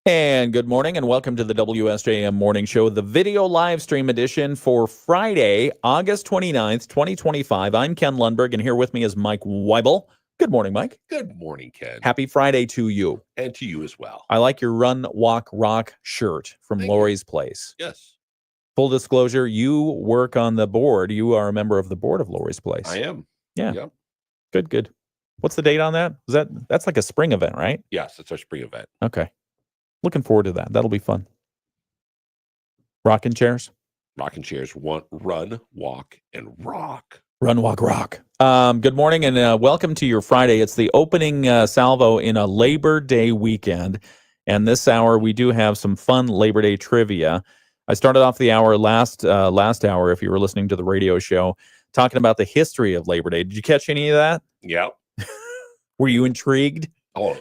And good morning and welcome to the WSJM Morning Show, the video live stream edition for Friday, August 29th, 2025. I'm Ken Lundberg, and here with me is Mike Weibel. Good morning, Mike. Good morning, Ken. Happy Friday to you. And to you as well. I like your Run, Walk, Rock shirt from Lori's Place. Yes. Full disclosure, you work on the board. You are a member of the board of Lori's Place. I am. Yeah. Yep. Good. What's the date on that? That's like a spring event, right? Yes, it's our spring event. Okay. Looking forward to that. That'll be fun. Rocking chairs? Rocking chairs. Run, walk, and rock. Run, walk, rock. Good morning and welcome to your Friday. It's the opening salvo in a Labor Day weekend. And this hour, we do have some fun Labor Day trivia. I started off the hour last hour, if you were listening to the radio show, talking about the history of Labor Day. Did you catch any of that? Yep. Were you intrigued?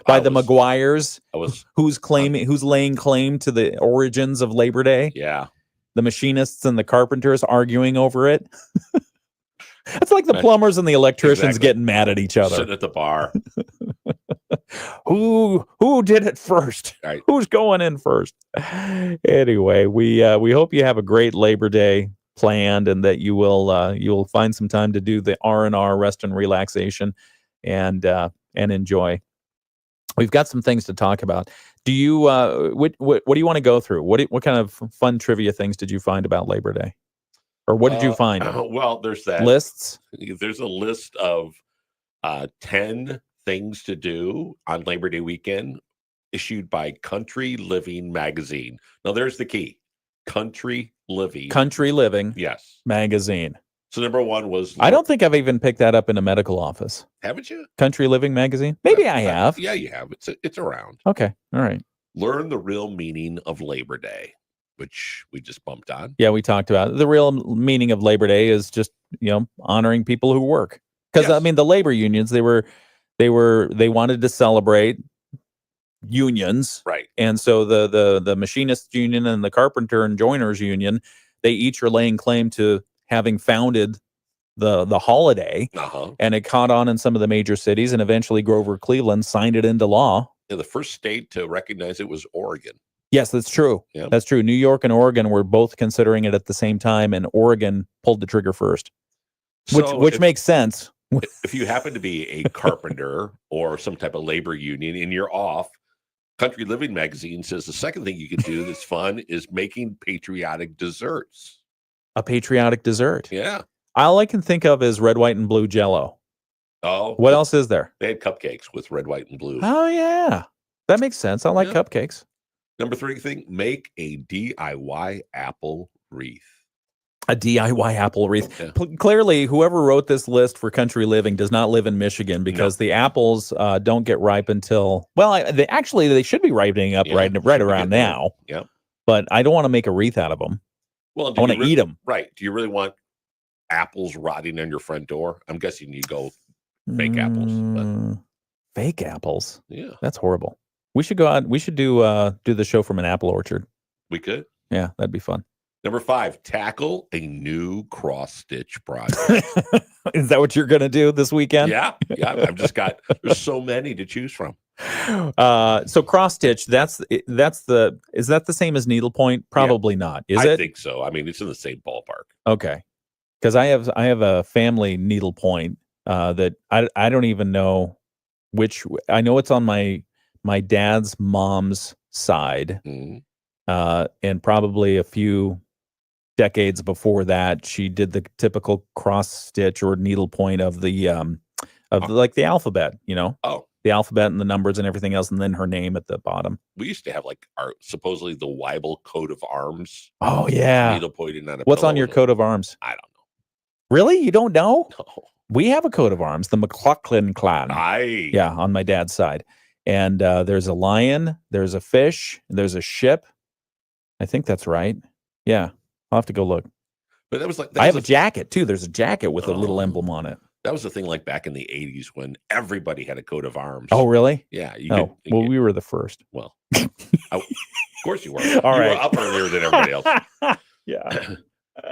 By the McGuires, who's laying claim to the origins of Labor Day? Yeah. The machinists and the carpenters arguing over it. It's like the plumbers and the electricians getting mad at each other. Sitting at the bar. Who did it first? Right. Who's going in first? Anyway, we hope you have a great Labor Day planned and that you'll find some time to do the R&R, rest and relaxation, and enjoy. We've got some things to talk about. Do you what do you want to go through? What kind of fun trivia things did you find about Labor Day? Or what did you find? Well, there's that. Lists? There's a list of 10 things to do on Labor Day weekend issued by Country Living magazine. Now, there's the key. Country Living. Yes. Magazine. So number one was... I don't think I've even picked that up in a medical office. Haven't you? Country Living magazine? Maybe I have. Yeah, you have. It's around. Okay. All right. Learn the real meaning of Labor Day, which we just bumped on. Yeah, we talked about it. The real meaning of Labor Day is just, honoring people who work. Because, Yes. the labor unions, they wanted to celebrate unions. Right. And so the machinist union and the carpenter and joiners union, they each are laying claim to having founded the holiday, and it caught on in some of the major cities, and eventually Grover Cleveland signed it into law. Yeah, the first state to recognize it was Oregon. Yes, that's true. Yeah. That's true. New York and Oregon were both considering it at the same time, and Oregon pulled the trigger first, which makes sense. If you happen to be a carpenter or some type of labor union and you're off, Country Living magazine says the second thing you can do that's fun is making patriotic desserts. A patriotic dessert. Yeah. All I can think of is red, white, and blue Jell-O. Oh. What else is there? They had cupcakes with red, white, and blue. Oh, yeah. That makes sense. I like cupcakes. Number 3 thing, make a DIY apple wreath. A DIY apple wreath. Yeah. Clearly, whoever wrote this list for Country Living does not live in Michigan because the apples don't get ripe until, they should be ripening up right around now. Yeah. But I don't want to make a wreath out of them. Well, I want to eat them. Right. Do you really want apples rotting on your front door? I'm guessing you go fake apples. But... Fake apples? Yeah. That's horrible. We should go out. We should do the show from an apple orchard. We could. Yeah, that'd be fun. Number 5, tackle a new cross-stitch project. That what you're going to do this weekend? Yeah. There's so many to choose from. So cross-stitch, is that the same as needlepoint? Probably not. I think so. I mean, it's in the same ballpark. Okay. Because I have a family needlepoint that I don't even know which. I know it's on my dad's mom's side, and probably a few decades before that, she did the typical cross stitch or needlepoint of the like the alphabet, the alphabet and the numbers and everything else, and then her name at the bottom. We used to have supposedly the Weibel coat of arms. Oh yeah, needlepointed on a What's on your coat of arms? I don't know. Really, you don't know? No. We have a coat of arms, the McLaughlin clan. Yeah, on my dad's side. And there's a lion, there's a fish, there's a ship. I think that's right. Yeah, I'll have to go look. But that was I have a jacket too. There's a jacket with a little emblem on it. That was the thing like back in the 80s when everybody had a coat of arms. Oh, really? Yeah. We were the first. Well, of course you were. You were up earlier than everybody else. Yeah.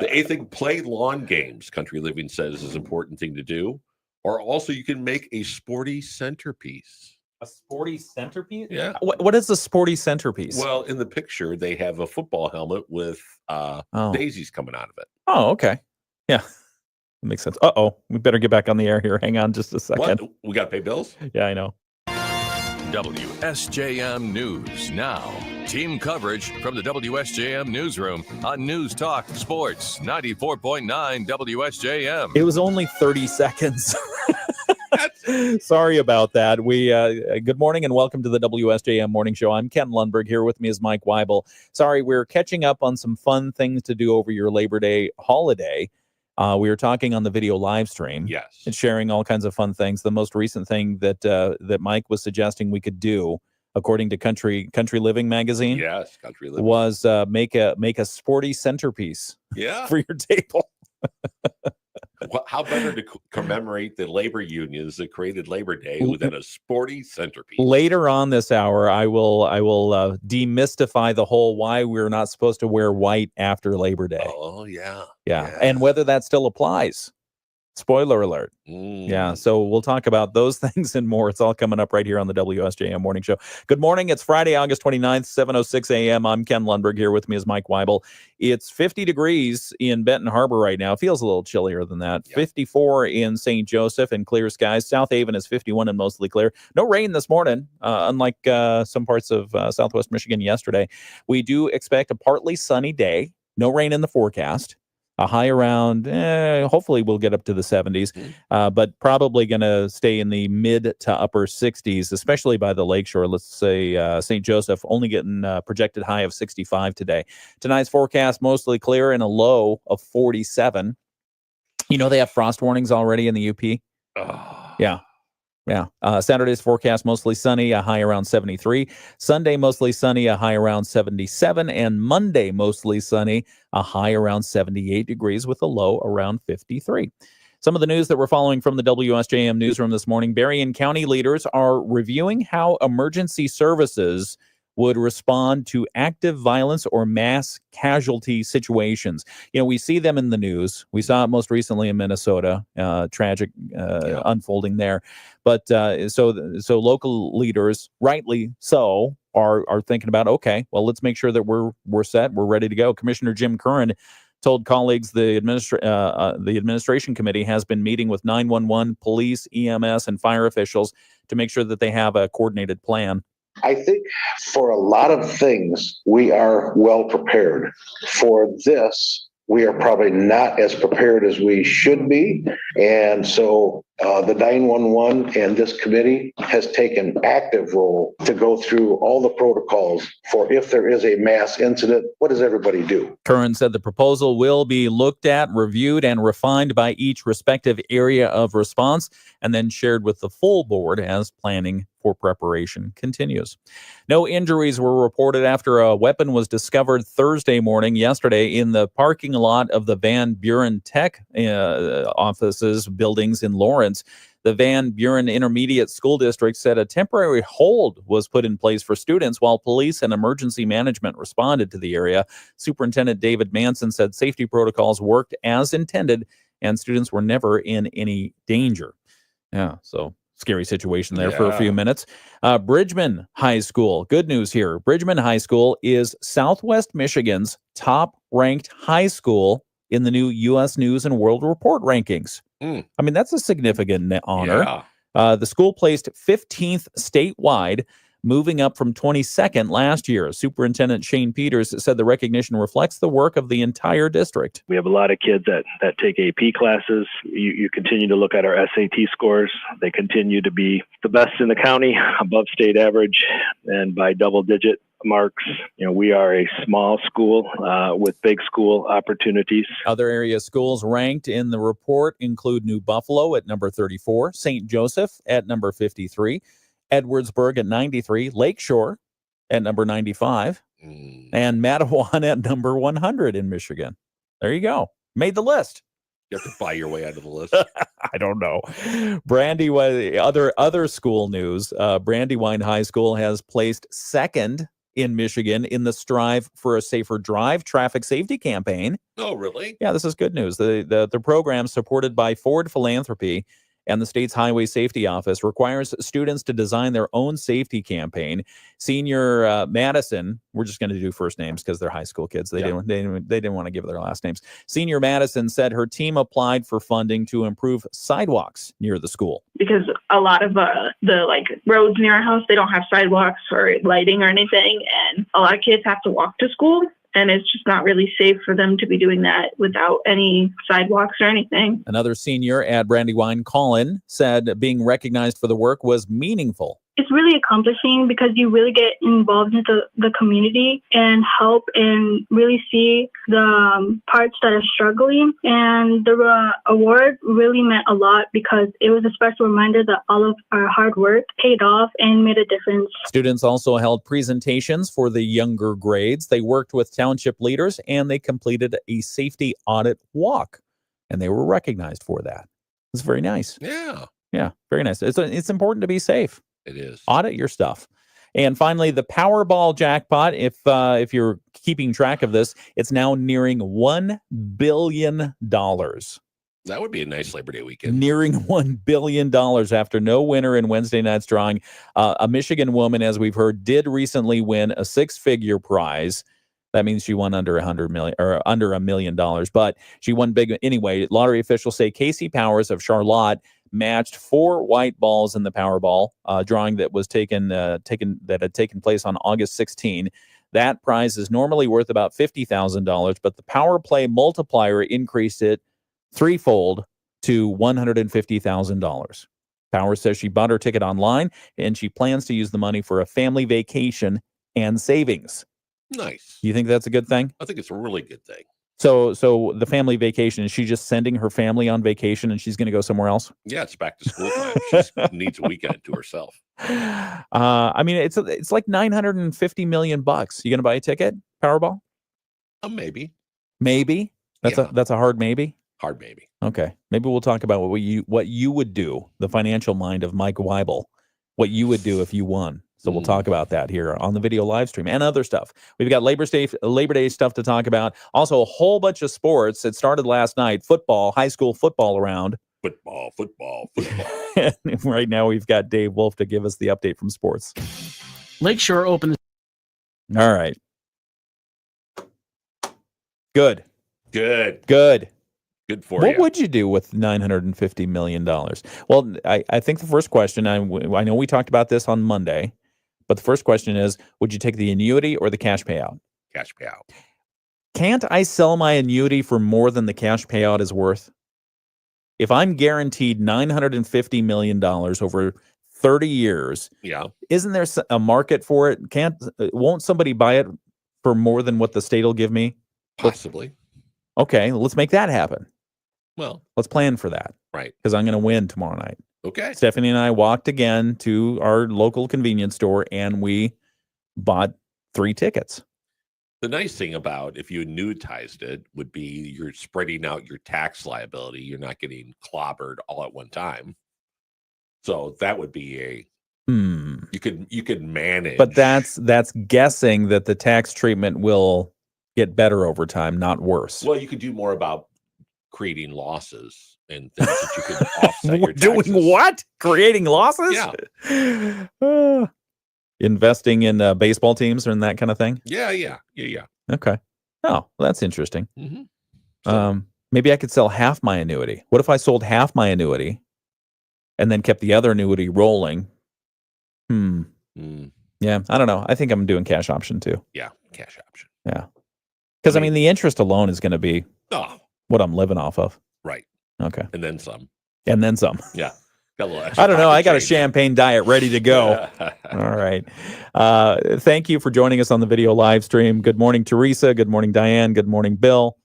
The 8th thing, play lawn games. Country Living says is an important thing to do. Or also you can make a sporty centerpiece. A sporty centerpiece? Yeah. What is the sporty centerpiece? Well, in the picture, they have a football helmet with daisies coming out of it. Oh, okay. Yeah. That makes sense. Uh-oh. We better get back on the air here. Hang on just a second. What? We got to pay bills? Yeah, I know. WSJM News Now. Team coverage from the WSJM Newsroom on News Talk Sports 94.9 WSJM. It was only 30 seconds. Sorry about that. We good morning and welcome to the WSJM Morning Show. I'm Ken Lundberg. Here with me is Mike Weibel. Sorry, we're catching up on some fun things to do over your Labor Day holiday. We were talking on the video live stream, yes, and sharing all kinds of fun things. The most recent thing that that Mike was suggesting we could do, according to Country Living magazine, yes, Country Living, was make a sporty centerpiece, for your table. Well, how better to commemorate the labor unions that created Labor Day than a sporty centerpiece? Later on this hour, I will demystify the whole why we're not supposed to wear white after Labor Day. Oh, yeah. And whether that still applies. Spoiler alert. Yeah, so we'll talk about those things and more. It's all coming up right here on the WSJM Morning Show. Good morning. It's Friday, August 29th, 7:06 a.m. I'm Ken Lundberg. Here with me is Mike Weibel. It's 50 degrees in Benton Harbor right now. It feels a little chillier than that. Yep. 54 in St. Joseph and clear skies. South Haven is 51 and mostly clear. No rain this morning, unlike some parts of southwest Michigan yesterday. We do expect a partly sunny day. No rain in the forecast. A high around, hopefully we'll get up to the 70s, but probably going to stay in the mid to upper 60s, especially by the lakeshore. Let's say St. Joseph only getting projected high of 65 today. Tonight's forecast mostly clear and a low of 47. You know they have frost warnings already in the UP? Oh. Yeah. Saturday's forecast mostly sunny, a high around 73. Sunday mostly sunny, a high around 77. And Monday mostly sunny, a high around 78 degrees with a low around 53. Some of the news that we're following from the WSJM newsroom this morning: Berrien County leaders are reviewing how emergency services would respond to active violence or mass casualty situations. You know, we see them in the news. We saw it most recently in Minnesota, tragic unfolding there. But so local leaders, rightly so, are thinking about, okay, well, let's make sure that we're set, we're ready to go. Commissioner Jim Curran told colleagues the administration committee has been meeting with 911, police, EMS, and fire officials to make sure that they have a coordinated plan. I think for a lot of things, we are well prepared. For this, we are probably not as prepared as we should be. And so the 911 and this committee has taken active role to go through all the protocols for if there is a mass incident, what does everybody do? Curran said the proposal will be looked at, reviewed, and refined by each respective area of response, and then shared with the full board as planning for preparation continues. No injuries were reported after a weapon was discovered Thursday morning yesterday in the parking lot of the Van Buren Tech offices buildings in Lawrence. The Van Buren Intermediate School District said a temporary hold was put in place for students while police and emergency management responded to the area. Superintendent David Manson said safety protocols worked as intended and students were never in any danger. Yeah, so scary situation there for a few minutes. Bridgman High School. Good news here. Bridgman High School is Southwest Michigan's top-ranked high school in the new U.S. News and World Report rankings. I mean, that's a significant honor. The school placed 15th statewide, moving up from 22nd last year. Superintendent Shane Peters said the recognition reflects the work of the entire district. We have a lot of kids that take AP classes. You continue to look at our SAT scores. They continue to be the best in the county, above state average, and by double-digit marks. You know, we are a small school with big school opportunities. Other area schools ranked in the report include New Buffalo at number 34, St. Joseph at number 53, Edwardsburg at 93, Lakeshore at number 95, and Mattawan at number 100 in Michigan. There you go. Made the list. You have to buy your way out of the list. I don't know. Other school news. Brandywine High School has placed second in Michigan in the Strive for a Safer Drive traffic safety campaign. Oh, really? Yeah, this is good news. The program, supported by Ford Philanthropy and the state's Highway Safety Office requires students to design their own safety campaign. Senior Madison, we're just going to do first names because they're high school kids. They didn't want to give their last names. Senior Madison said her team applied for funding to improve sidewalks near the school. Because a lot of the roads near our house, they don't have sidewalks or lighting or anything, and a lot of kids have to walk to school. And it's just not really safe for them to be doing that without any sidewalks or anything. Another senior at Brandywine, Colin, said being recognized for the work was meaningful. It's really accomplishing because you really get involved into the community and help and really see the parts that are struggling. And the award really meant a lot because it was a special reminder that all of our hard work paid off and made a difference. Students also held presentations for the younger grades. They worked with township leaders and they completed a safety audit walk, and they were recognized for that. It's very nice. Yeah, very nice. It's important to be safe. It is. Audit your stuff. And finally, the Powerball jackpot, if you're keeping track of this, it's now nearing $1 billion. That would be a nice Labor Day weekend. Nearing $1 billion after no winner in Wednesday night's drawing. A Michigan woman, as we've heard, did recently win a six-figure prize. That means she won under $1 million, but she won big anyway. Lottery officials say Casey Powers of Charlotte matched 4 white balls in the Powerball drawing that was taken place on August 16. That prize is normally worth about $50,000, but the Power Play multiplier increased it threefold to $150,000. Powers says she bought her ticket online and she plans to use the money for a family vacation and savings. Nice. You think that's a good thing? I think it's a really good thing. So the family vacation, is she just sending her family on vacation and she's going to go somewhere else? Yeah, it's back to school time. She needs a weekend to herself. I mean, it's like $950 million. You going to buy a ticket, Powerball? Maybe. Maybe. That's a hard maybe. Hard maybe. Okay. Maybe we'll talk about what you would do, the financial mind of Mike Weibel, what you would do if you won. So we'll talk about that here on the video live stream and other stuff. We've got Labor Day stuff to talk about. Also, a whole bunch of sports. It started last night. Football, high school football around. Football. Right now, we've got Dave Wolf to give us the update from sports. Lakeshore opened. All right. Good for what you. would you do with $950 million? Well, I think the first question, I know we talked about this on Monday, but the first question is, would you take the annuity or the cash payout? Cash payout. Can't I sell my annuity for more than the cash payout is worth? If I'm guaranteed $950 million over 30 years, isn't there a market for it? Won't somebody buy it for more than what the state will give me? Possibly. Okay, let's make that happen. Well, let's plan for that. Right. Because I'm going to win tomorrow night. Okay. Stephanie and I walked again to our local convenience store and we bought 3 tickets. The nice thing about if you annuitized it would be you're spreading out your tax liability. You're not getting clobbered all at one time. So that would be you could manage. But that's guessing that the tax treatment will get better over time, not worse. Well, you could do more about creating losses and things that you could offset your taxes. Doing what? Creating losses? Yeah. Investing in baseball teams and that kind of thing? Yeah. Okay. Oh, well, that's interesting. Mm-hmm. Maybe I could sell half my annuity. What if I sold half my annuity and then kept the other annuity rolling? Yeah, I don't know. I think I'm doing cash option too. Yeah, cash option. Yeah. Because, I mean, the interest alone is going to be what I'm living off of. Right. Okay. And then some. Yeah. Got a little extra. I don't know. I got a champagne diet ready to go. All right. Thank you for joining us on the video live stream. Good morning, Teresa. Good morning, Diane. Good morning, Bill.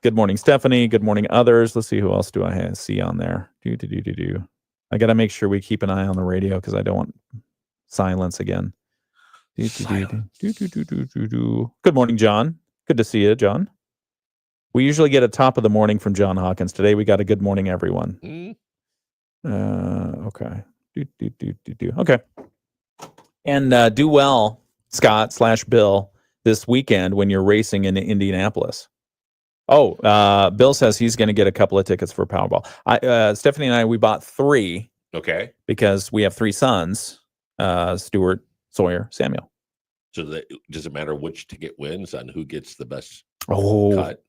Good morning, Stephanie. Good morning, others. Let's see, who else do I see on there? I got to make sure we keep an eye on the radio because I don't want silence again. Good morning, John. Good to see you, John. We usually get a top of the morning from John Hawkins. Today we got a good morning, everyone. Okay. Okay. And do well, Scott / Bill, this weekend when you're racing in Indianapolis. Bill says he's going to get a couple of tickets for Powerball. Stephanie and I, we bought 3 Okay. because we have 3 sons, Stuart, Sawyer, Samuel. So does it matter which ticket wins on who gets the best Oh, cut?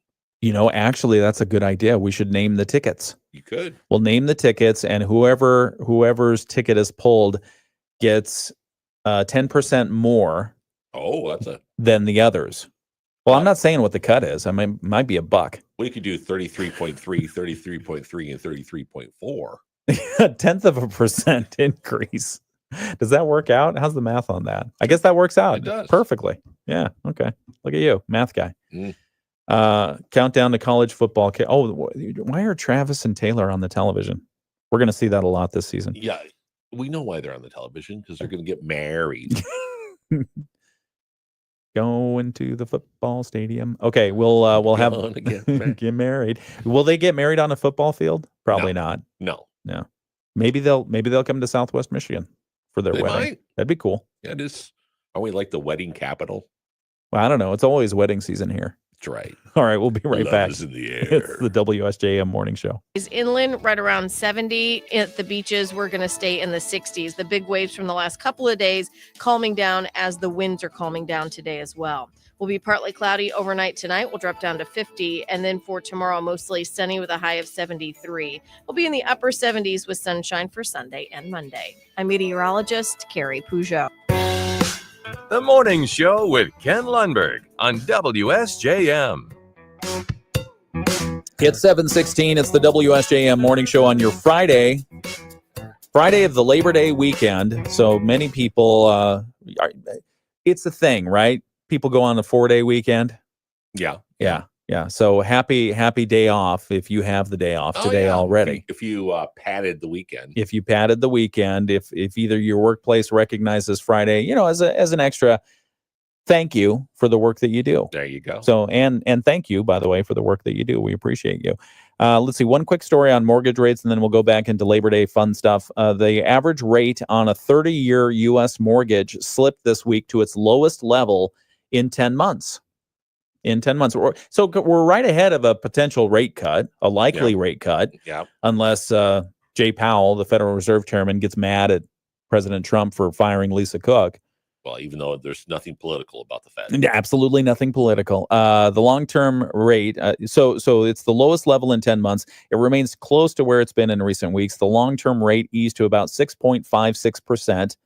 Actually, that's a good idea. We should name the tickets. You could. We'll name the tickets, and whoever's ticket is pulled gets 10% more than the others. Well, I'm not saying what the cut is. I mean, it might be $1. We could do 33.3, 33.3, and 33.4. A 1/10% increase. Does that work out? How's the math on that? I guess that works out. It does. Perfectly. Yeah. Okay. Look at you, math guy. Mm. Countdown to college football. Why are Travis and Taylor on the television? We're going to see that a lot this season. Yeah. We know why they're on the television, because they're going to get married. Going to the football stadium. Okay, we'll have get married. Will they get married on a football field? Probably not. No. Maybe they'll come to Southwest Michigan for their wedding. Might. That'd be cool. Yeah, it is. Are we like the wedding capital? Well, I don't know. It's always wedding season here. That's right. All right, we'll be right Love back. is in the air. It's the WSJM Morning Show. Is inland right around 70. At the beaches, we're going to stay in the 60s. The big waves from the last couple of days calming down as the winds are calming down today as well. We'll be partly cloudy overnight tonight. We'll drop down to 50. And then for tomorrow, mostly sunny with a high of 73. We'll be in the upper 70s with sunshine for Sunday and Monday. I'm meteorologist Carrie Peugeot. The Morning Show with Ken Lundberg on WSJM. It's 7:16. It's the WSJM Morning Show on your Friday of the Labor Day weekend. So many people, it's a thing, right? People go on a 4-day weekend. Yeah. So happy day off if you have the day off today already. If you padded the weekend. If you padded the weekend, if either your workplace recognizes Friday, as an extra thank you for the work that you do. There you go. So and thank you, by the way, for the work that you do. We appreciate you. Let's see, one quick story on mortgage rates, and then we'll go back into Labor Day fun stuff. The average rate on a 30-year U.S. mortgage slipped this week to its lowest level in 10 months. So we're right ahead of a potential rate cut, a likely rate cut, unless Jay Powell, the Federal Reserve Chairman, gets mad at President Trump for firing Lisa Cook. Well, even though there's nothing political about the Fed. Absolutely nothing political. The long-term rate, so it's the lowest level in 10 months. It remains close to where it's been in recent weeks. The long-term rate eased to about 6.56%,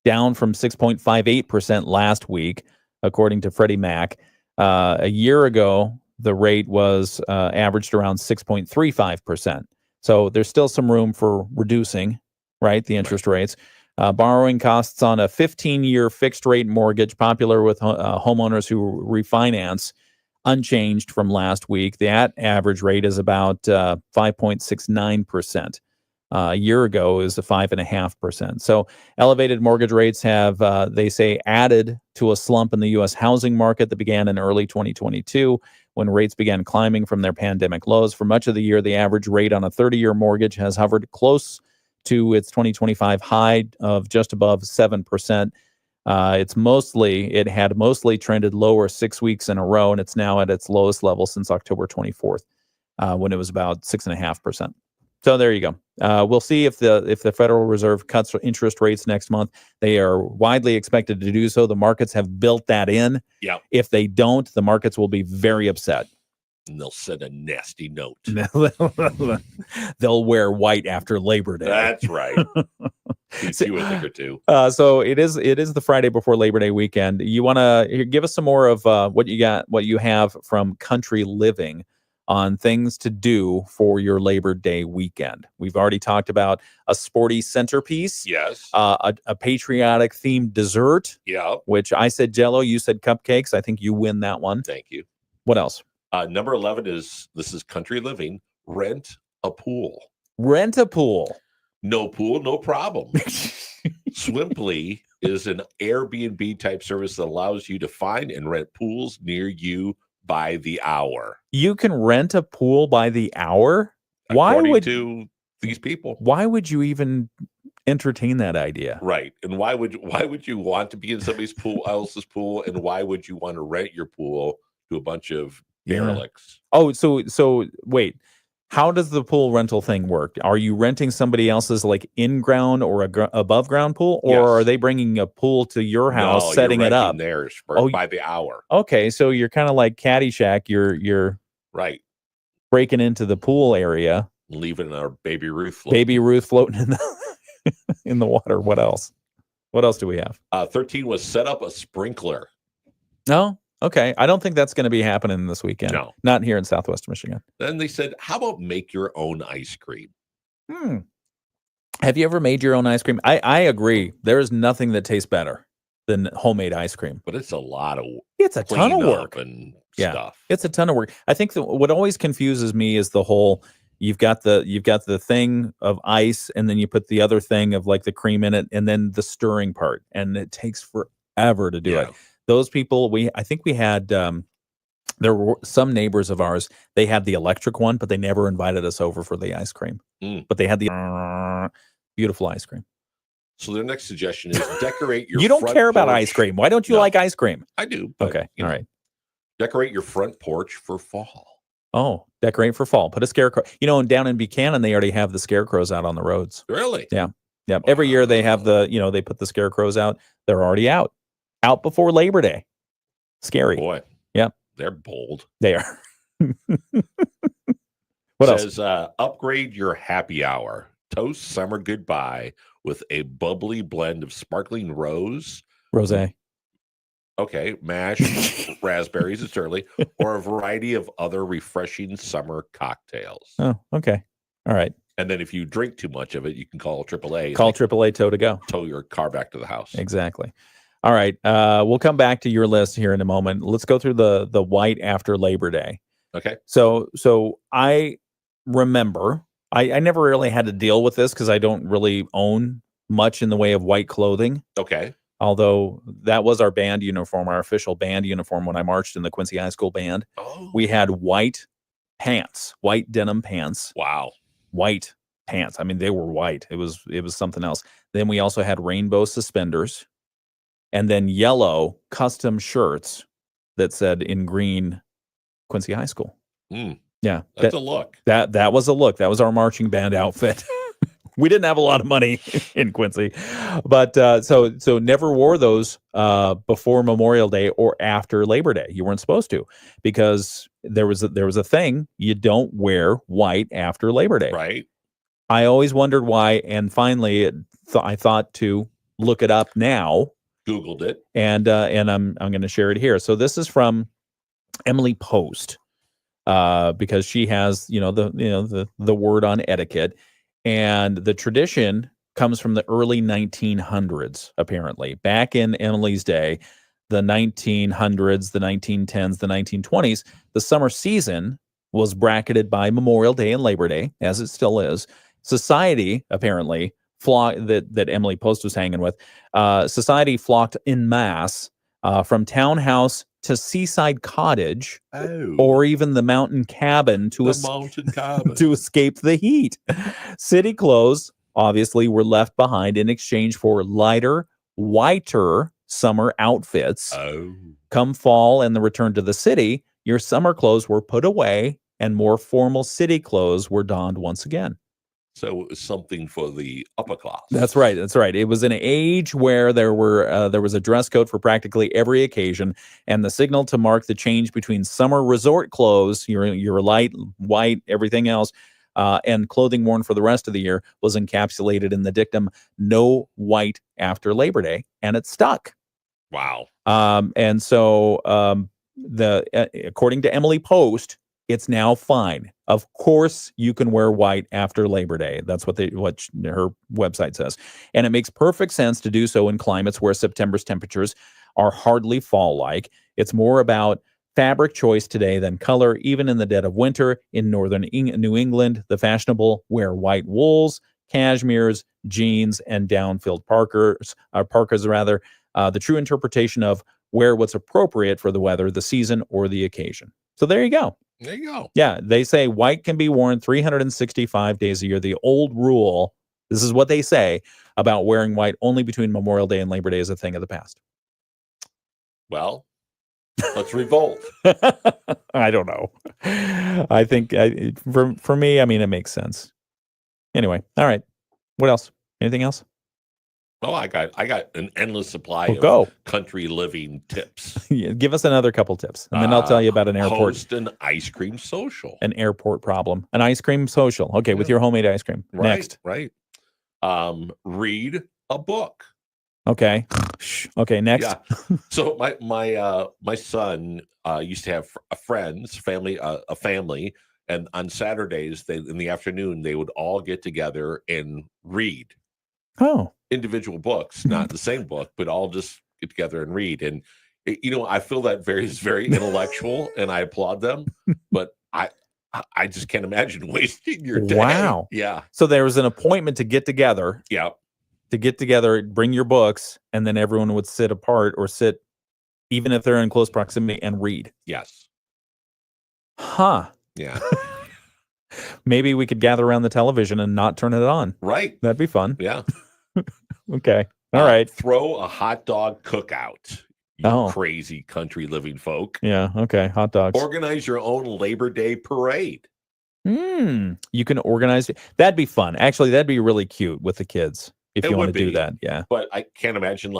down from 6.58% last week, according to Freddie Mac. A year ago, the rate was averaged around 6.35%. So there's still some room for reducing, right, the interest rates. Borrowing costs on a 15-year fixed-rate mortgage, popular with homeowners who refinance, unchanged from last week. That average rate is about 5.69%. A year ago, it was 5.5%. So elevated mortgage rates have, they say, added to a slump in the U.S. housing market that began in early 2022 when rates began climbing from their pandemic lows. For much of the year, the average rate on a 30-year mortgage has hovered close to its 2025 high of just above 7%. It had mostly trended lower 6 weeks in a row, and it's now at its lowest level since October 24th, when it was about 6.5%. So there you go. We'll see if the Federal Reserve cuts interest rates next month. They are widely expected to do so. The markets have built that in. Yeah. If they don't, the markets will be very upset. And they'll send a nasty note. They'll wear white after Labor Day. That's right. You a thing or two. So it is the Friday before Labor Day weekend. You want to give us some more of what you have from Country Living on things to do for your Labor Day weekend. We've already talked about a sporty centerpiece. Yes. A patriotic themed dessert. Yeah. Which I said Jell-O, you said cupcakes. I think you win that one. Thank you. What else? Number 11 is Country Living. Rent a pool. Rent a pool. No pool, no problem. Swimply is an Airbnb type service that allows you to find and rent pools near you by the hour. You can rent a pool by the hour? According to these people. Why would you even entertain that idea? Right. And why would you want to be in somebody's else's pool, and why would you want to rent your pool to a bunch of derelicts. Oh, so wait. How does the pool rental thing work? Are you renting somebody else's like in-ground or above ground pool, or Yes. are they bringing a pool to your house, setting you're it up? renting theirs by the hour. Okay, so you're kind of like Caddyshack. You're Right. breaking into the pool area, leaving our Baby Ruth floating. Baby Ruth floating in the in the water. What else? What else do we have? 13 was set up a sprinkler. No. Okay. I don't think that's going to be happening this weekend. No. Not here in Southwest Michigan. Then they said, how about make your own ice cream? Have you ever made your own ice cream? I agree. There is nothing that tastes better than homemade ice cream. But it's a lot of It's a ton of work. And Yeah, stuff. it's a ton of work. I think what always confuses me is the whole you've got the thing of ice, and then you put the other thing of like the cream in it, and then the stirring part, and it takes forever to do it. Those people, I think we had there were some neighbors of ours. They had the electric one, but they never invited us over for the ice cream. But they had the beautiful ice cream. So their next suggestion is decorate your. You don't front care about porch. ice cream. Why don't you like ice cream? I do. But, Okay. All right. Decorate your front porch for fall. Oh, decorate for fall. Put a scarecrow. Down in Buchanan, they already have the scarecrows out on the roads. Really? Yeah. Yeah. Every year they have they put the scarecrows out. They're already out before Labor Day. Scary. Boy. Yeah. They're bold. They are. What else? Says upgrade your happy hour. Toast summer goodbye with a bubbly blend of sparkling rosé. Okay, mashed raspberries, it's early, or a variety of other refreshing summer cocktails. Oh, okay. All right. And then if you drink too much of it, you can call AAA. Call AAA tow to go. Tow your car back to the house. Exactly. All right. We'll come back to your list here in a moment. Let's go through the white after Labor Day. Okay. So I remember I never really had to deal with this because I don't really own much in the way of white clothing. Okay. Although that was our band uniform, our official band uniform when I marched in the Quincy High School band. Oh. We had white pants, white denim pants. Wow. White pants. I mean, they were white. It was something else. Then we also had rainbow suspenders, and then yellow custom shirts that said in green Quincy High School. Yeah. That's a look. That was a look. That was our marching band outfit. We didn't have a lot of money in Quincy, but so never wore those before Memorial Day or after Labor Day. You weren't supposed to, because there was a thing. You don't wear white after Labor Day. Right. I always wondered why, and finally I thought to look it up now. Googled it, and I'm going to share it here. So this is from Emily Post, because she has the word on etiquette. And the tradition comes from the early 1900s, apparently. Back in Emily's day, the 1900s, the 1910s, the 1920s, the summer season was bracketed by Memorial Day and Labor Day, as it still is. Society, apparently, that Emily Post was hanging with, society flocked en masse from townhouse to seaside cottage, or even the mountain cabin to escape the heat. City clothes obviously were left behind in exchange for lighter, whiter summer outfits. Come fall and the return to the city, your summer clothes were put away and more formal city clothes were donned once again. So it was something for the upper class. That's right. That's right. It was an age where there was a dress code for practically every occasion, and the signal to mark the change between summer resort clothes, your light, white, everything else, and clothing worn for the rest of the year was encapsulated in the dictum "No white after Labor Day," and it stuck. Wow. And so according to Emily Post, it's now fine. Of course, you can wear white after Labor Day. That's what her website says. And it makes perfect sense to do so in climates where September's temperatures are hardly fall-like. It's more about fabric choice today than color. Even in the dead of winter in northern New England, the fashionable wear white wools, cashmeres, jeans, and down-filled parkas. The true interpretation of wear what's appropriate for the weather, the season, or the occasion. So there you go. There you go. Yeah, they say white can be worn 365 days a year. The old rule, this is what they say about wearing white only between Memorial Day and Labor Day, is a thing of the past. Well, Let's revolt. I don't know. I think for me, I mean, it makes sense. Anyway, all right. What else? Anything else? Oh, I got an endless supply Well, of go. country living tips. Yeah, give us another couple tips, and then I'll tell you about an airport. Host an ice cream social. An airport problem. An ice cream social. Okay, with your homemade ice cream. Right, Next. right. Read a book. Okay. Okay, next. Yeah. So my son used to have a family, and on Saturdays in the afternoon they would all get together and read. Oh. Individual books, not the same book, but all just get together and read. And I feel that is very intellectual, and I applaud them. But I just can't imagine wasting your day. Wow. Yeah. So there was an appointment to get together. Yeah. To get together, bring your books, and then everyone would sit apart or sit, even if they're in close proximity, and read. Yes. Huh. Yeah. Maybe we could gather around the television and not turn it on. Right. That'd be fun. Yeah. Okay. All right. Throw a hot dog cookout. You crazy country living folk. Yeah. Okay. Hot dogs. Organize your own Labor Day parade. You can organize it. That'd be fun. Actually, that'd be really cute with the kids if you want to do that. Yeah. But I can't imagine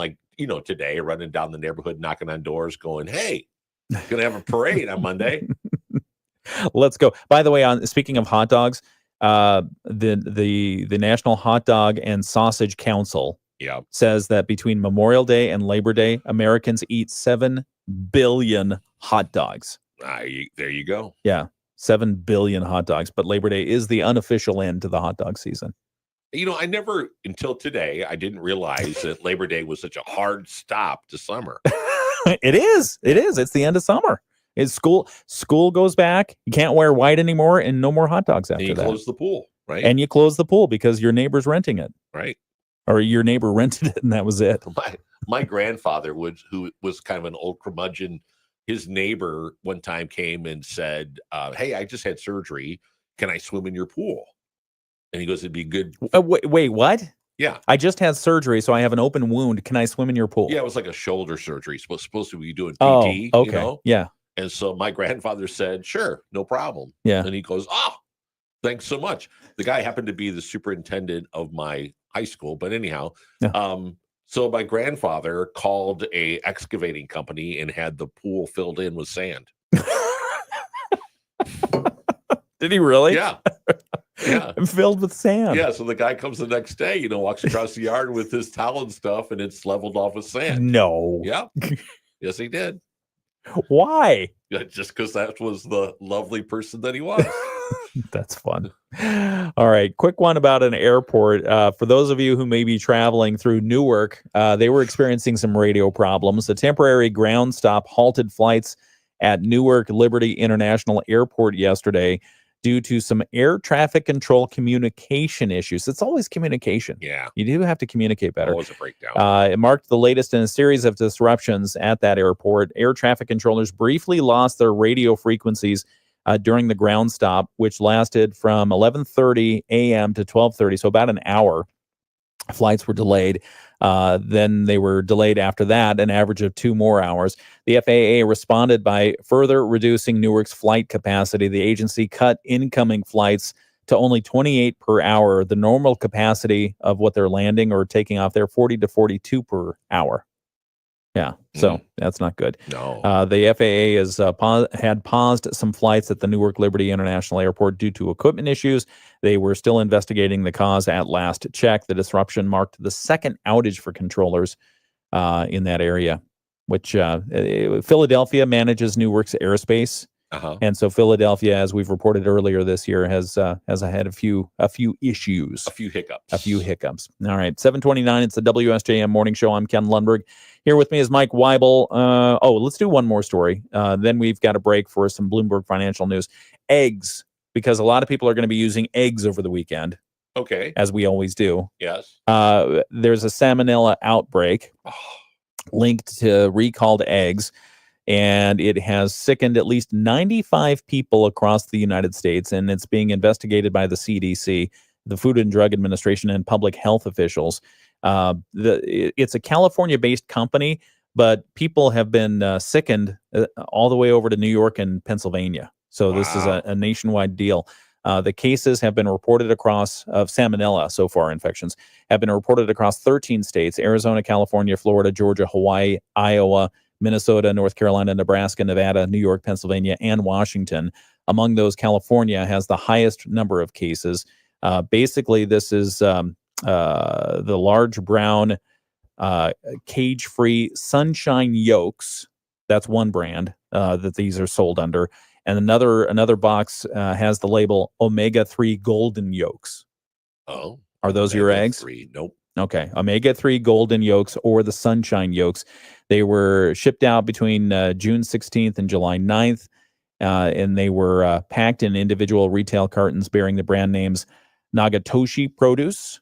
today running down the neighborhood, knocking on doors going, hey, gonna have a parade on Monday. Let's go. By the way, speaking of hot dogs, the National Hot Dog and Sausage Council says that between Memorial Day and Labor Day, Americans eat 7 billion hot dogs. There you go. Yeah, 7 billion hot dogs. But Labor Day is the unofficial end to the hot dog season. I never, until today, I didn't realize that Labor Day was such a hard stop to summer. It is. It's the end of summer. It's school goes back. You can't wear white anymore, and no more hot dogs after that. And you close the pool, right? And you close the pool because your neighbor's renting it. Right. Or your neighbor rented it, and that was it. My grandfather, who was kind of an old curmudgeon, his neighbor one time came and said, hey, I just had surgery. Can I swim in your pool? And he goes, it'd be good. Wait, what? Yeah. I just had surgery, so I have an open wound. Can I swim in your pool? Yeah, it was like a shoulder surgery. Supposed to be doing PT. Oh, okay. Yeah. And so my grandfather said, sure, no problem. Yeah. And he goes, thanks so much. The guy happened to be the superintendent of my high school. But anyhow, so my grandfather called a excavating company and had the pool filled in with sand. Did he really? Yeah. Yeah. Filled with sand. Yeah. So the guy comes the next day, walks across the yard with his towel and stuff, and it's leveled off with sand. No. Yeah. Yes, he did. Why? Yeah, just because that was the lovely person that he was. That's fun. All right. Quick one about an airport. For those of you who may be traveling through Newark, they were experiencing some radio problems. A temporary ground stop halted flights at Newark Liberty International Airport yesterday due to some air traffic control communication issues. It's always communication. Yeah. You do have to communicate better. Always a breakdown. It marked the latest in a series of disruptions at that airport. Air traffic controllers briefly lost their radio frequencies during the ground stop, which lasted from 11:30 a.m. to 12:30, so about an hour. Flights were delayed. Then they were delayed after that, an average of 2 more hours. The FAA responded by further reducing Newark's flight capacity. The agency cut incoming flights to only 28 per hour. The normal capacity of what they're landing or taking off there, 40 to 42 per hour. Yeah, so that's not good. No. The FAA had paused some flights at the Newark Liberty International Airport due to equipment issues. They were still investigating the cause at last check. The disruption marked the second outage for controllers in that area, which Philadelphia manages Newark's airspace. And so Philadelphia, as we've reported earlier this year, has had a few issues. A few hiccups. All right, 7:29, it's the WSJM Morning Show. I'm Ken Lundberg. Here with me is Mike Weibel. Let's do one more story. Then we've got a break for some Bloomberg financial news. Eggs, because a lot of people are going to be using eggs over the weekend. Okay. As we always do. Yes. There's a salmonella outbreak linked to recalled eggs. And it has sickened at least 95 people across the United States, and it's being investigated by the CDC, the Food and Drug Administration, and public health officials. It's a California-based company, but people have been sickened all the way over to New York and Pennsylvania. So this is a nationwide deal. The cases have been reported across of salmonella so far. Infections have been reported across 13 states: Arizona, California, Florida, Georgia, Hawaii, Iowa, Minnesota, North Carolina, Nebraska, Nevada, New York, Pennsylvania, and Washington. Among those, California has the highest number of cases. Basically, this is the large brown cage-free Sunshine Yolks. That's one brand that these are sold under. And another box has the label Omega-3 Golden Yolks. Oh. Are those your eggs? Nope. Okay. Omega-3 Golden Yolks or the Sunshine Yolks. They were shipped out between June 16th and July 9th. And they were packed in individual retail cartons bearing the brand names Nagatoshi Produce,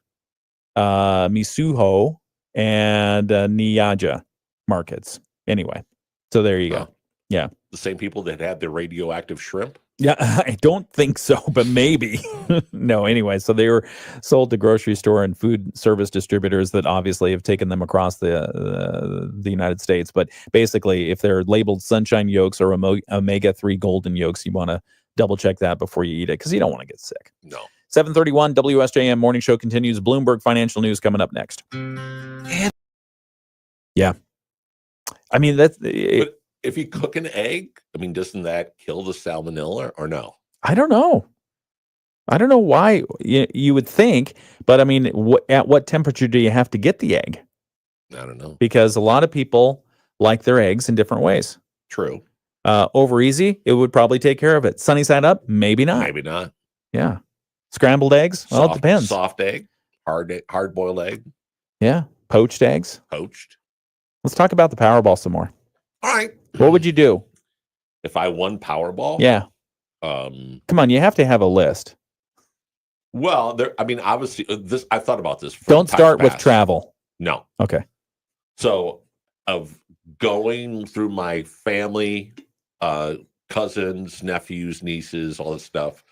Misuho, and Niyaja Markets. Anyway, so there you go. Yeah. The same people that had the radioactive shrimp? Yeah, I don't think so, but maybe. No, anyway, so they were sold to grocery store and food service distributors that obviously have taken them across the United States. But basically, if they're labeled Sunshine Yolks or Omega-3 Golden Yolks, you want to double check that before you eat it because you don't want to get sick. No. 7:31 WSJM Morning Show continues. Bloomberg Financial News coming up next. Yeah. I mean, that's... But if you cook an egg, I mean, doesn't that kill the salmonella or no? I don't know. I don't know why you would think, but I mean, at what temperature do you have to get the egg? I don't know. Because a lot of people like their eggs in different ways. True. Over easy, it would probably take care of it. Sunny side up, maybe not. Maybe not. Yeah. Scrambled eggs? Well, it depends. Soft egg, hard boiled egg. Yeah. Poached eggs. Poached. Let's talk about the Powerball some more. All right. What would you do? If I won Powerball? Yeah. Come on, you have to have a list. Well, obviously, I thought about this. Don't start with travel. No. Okay. So, of going through my family, cousins, nephews, nieces, all this stuff,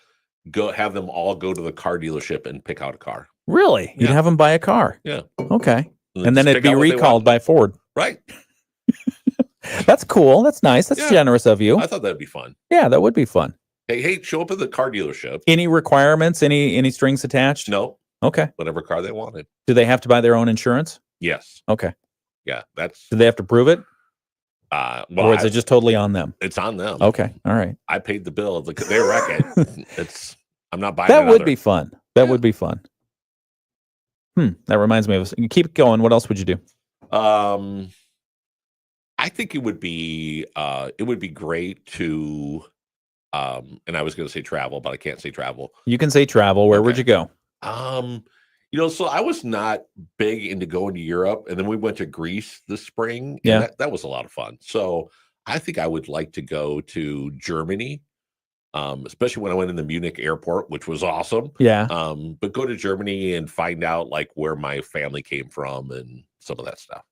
have them all go to the car dealership and pick out a car. Really? You'd have them buy a car? Yeah. Okay. And then it'd be recalled by Ford. Right. That's cool. That's nice. That's generous of you. I thought that'd be fun. Yeah, that would be fun. Hey, show up at the car dealership. Any requirements? Any strings attached? No. Okay. Whatever car they wanted. Do they have to buy their own insurance? Yes. Okay. Yeah, Do they have to prove it? Or is it just totally on them? It's on them. Okay. All right. I paid the bill. They wreck it. I'm not buying that. Would be fun. That would be fun. That reminds me of you keep going. What else would you do? I think it would be great to and I was going to say travel, but I can't say travel. You can say travel. Where would you go? So I was not big into going to Europe, and then we went to Greece this spring. And yeah, that was a lot of fun. So I think I would like to go to Germany, especially when I went in the Munich airport, which was awesome. Yeah. But go to Germany and find out like where my family came from and some of that stuff.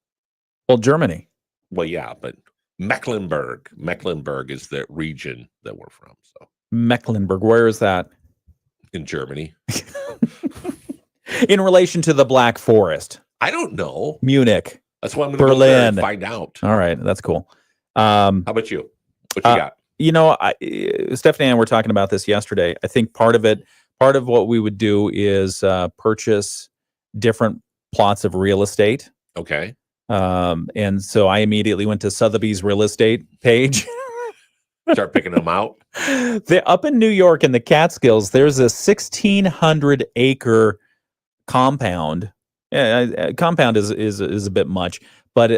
Well, Germany. Well, yeah, but Mecklenburg is the region that we're from. So Mecklenburg, where is that? In Germany. In relation to the Black Forest. I don't know. Munich. That's why I'm going to go there and find out. All right, that's cool. How about you? What you got? Stephanie and I were talking about this yesterday. I think part of what we would do is purchase different plots of real estate. Okay. And so I immediately went to Sotheby's real estate page. Start picking them out. Up in New York in the Catskills, there's a 1,600 acre compound. Compound is a bit much, but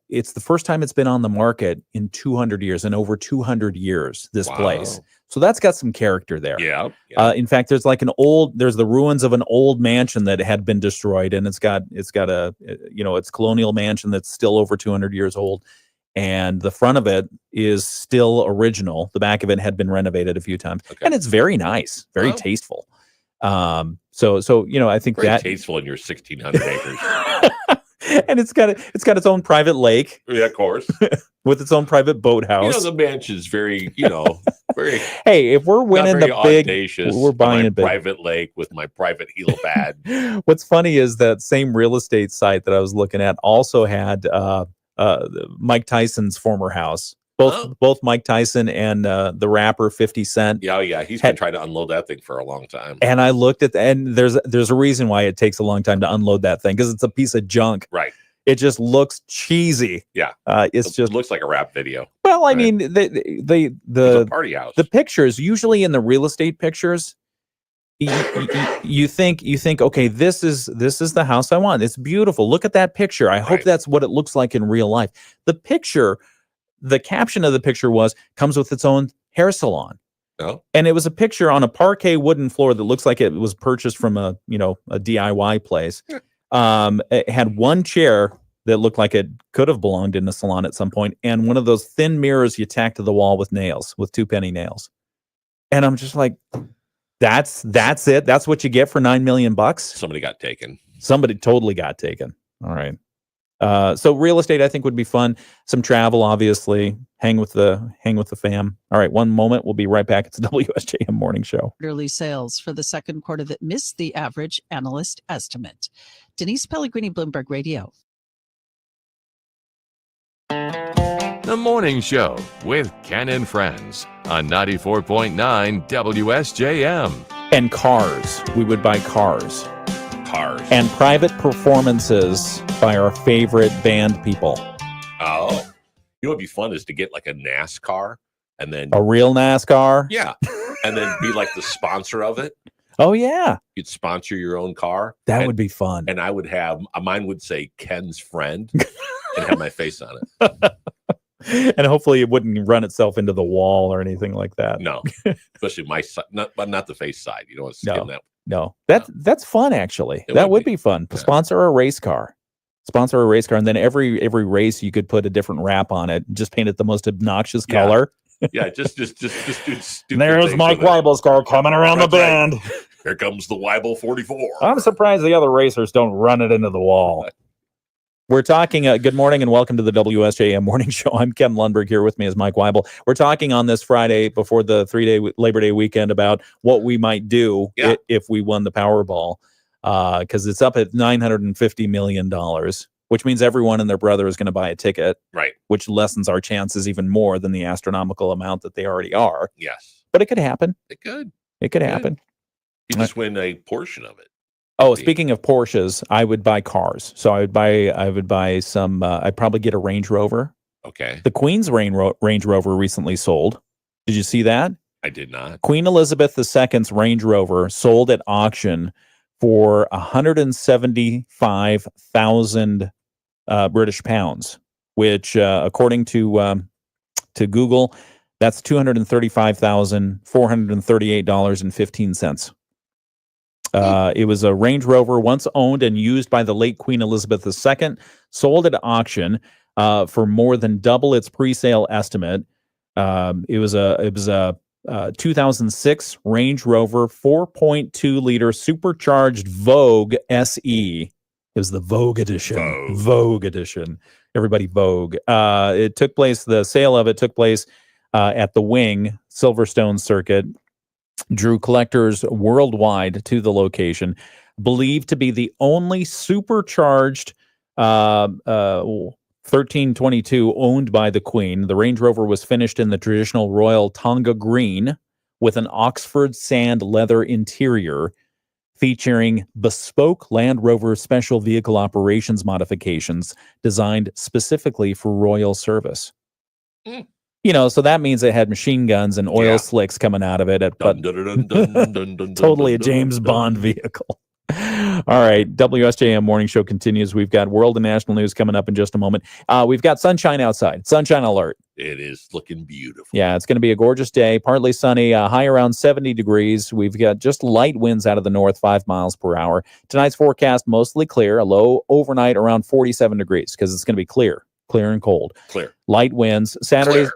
it's the first time it's been on the market in 200 years, in over 200 years, this place. So that's got some character there. Yeah. In fact, there's like there's the ruins of an old mansion that had been destroyed, and it's got it's colonial mansion that's still over 200 years old. And the front of it is still original. The back of it had been renovated a few times, and it's very nice, very tasteful. I think very that tasteful in your 1,600 acres. And it's got its own private lake. Yeah, of course. With its own private boathouse. The mansion's very, very. Hey, if we're winning the big, we're buying a big private lake with my private helipad. What's funny is that same real estate site that I was looking at also had Mike Tyson's former house. Both Mike Tyson and the rapper 50 Cent. Yeah. He's been trying to unload that thing for a long time. And I looked at and there's a reason why it takes a long time to unload that thing, because it's a piece of junk. Right. It just looks cheesy. Yeah. It looks like a rap video. Well, I mean, the party house. The pictures, usually in the real estate pictures, you think, okay, this is the house I want. It's beautiful. Look at that picture. I hope that's what it looks like in real life. The caption of the picture comes with its own hair salon. Oh. And it was a picture on a parquet wooden floor that looks like it was purchased from a DIY place. It had one chair that looked like it could have belonged in a salon at some point, and one of those thin mirrors you tack to the wall with 2-penny nails. And I'm just like, that's it. That's what you get for $9 million. Somebody got taken. Somebody totally got taken. All right. So real estate, I think, would be fun. Some travel, obviously. Hang with the fam. All right, one moment. We'll be right back. It's the WSJM Morning Show. Quarterly sales for the second quarter that missed the average analyst estimate. Denise Pellegrini, Bloomberg Radio. The Morning Show with Ken and Friends on 94.9 WSJM. And cars. We would buy cars. And private performances by our favorite band people. Oh, you know what'd be fun is to get like a NASCAR and then a real NASCAR. Yeah, and then be like the sponsor of it. Oh yeah, you'd sponsor your own car. Would be fun. And I would have mine would say Ken's friend and have my face on it. And hopefully it wouldn't run itself into the wall or anything like that. No, especially my side, not the face side. You don't want to skim that. No, that's fun. Actually, that would be fun. Yeah. Sponsor a race car, and then every race you could put a different wrap on it. Just paint it the most obnoxious color. Yeah, just do stupid. There's Mike Weibel's car coming around the bend. Right. Here comes the Weibel 44. I'm surprised the other racers don't run it into the wall. We're talking, good morning and welcome to the WSJM Morning Show. I'm Ken Lundberg. Here with me is Mike Weibel. We're talking on this Friday before the 3-day Labor Day weekend about what we might do if we won the Powerball, because it's up at $950 million, which means everyone and their brother is going to buy a ticket, right? Which lessens our chances even more than the astronomical amount that they already are. Yes. But it could happen. It could happen. You just win a portion of it. Oh, speaking of Porsches, I would buy cars. So I would buy some. I'd probably get a Range Rover. Okay. The Queen's Range Rover recently sold. Did you see that? I did not. Queen Elizabeth II's Range Rover sold at auction for 175,000 British pounds, which, according to Google, that's $235,438.15. It was a Range Rover once owned and used by the late Queen Elizabeth II, sold at auction for more than double its pre-sale estimate. It was a 2006 Range Rover 4.2 liter supercharged Vogue SE. It was the Vogue edition. Vogue edition. Everybody Vogue. The sale of it took place at the Wing Silverstone circuit. Drew collectors worldwide to the location, believed to be the only supercharged 1322 owned by the Queen. The Range Rover was finished in the traditional royal Tonga green with an Oxford sand leather interior, featuring bespoke Land Rover special vehicle operations modifications designed specifically for royal service. So that means it had machine guns and oil slicks coming out of it, but totally a James Bond vehicle. All right, WSJM Morning Show continues. We've got world and national news coming up in just a moment. We've got sunshine outside, sunshine alert. It is looking beautiful. Yeah, it's going to be a gorgeous day, partly sunny, high around 70 degrees. We've got just light winds out of the north, 5 miles per hour. Tonight's forecast, mostly clear, a low overnight around 47 degrees because it's going to be clear and cold. Clear. Light winds. Saturday's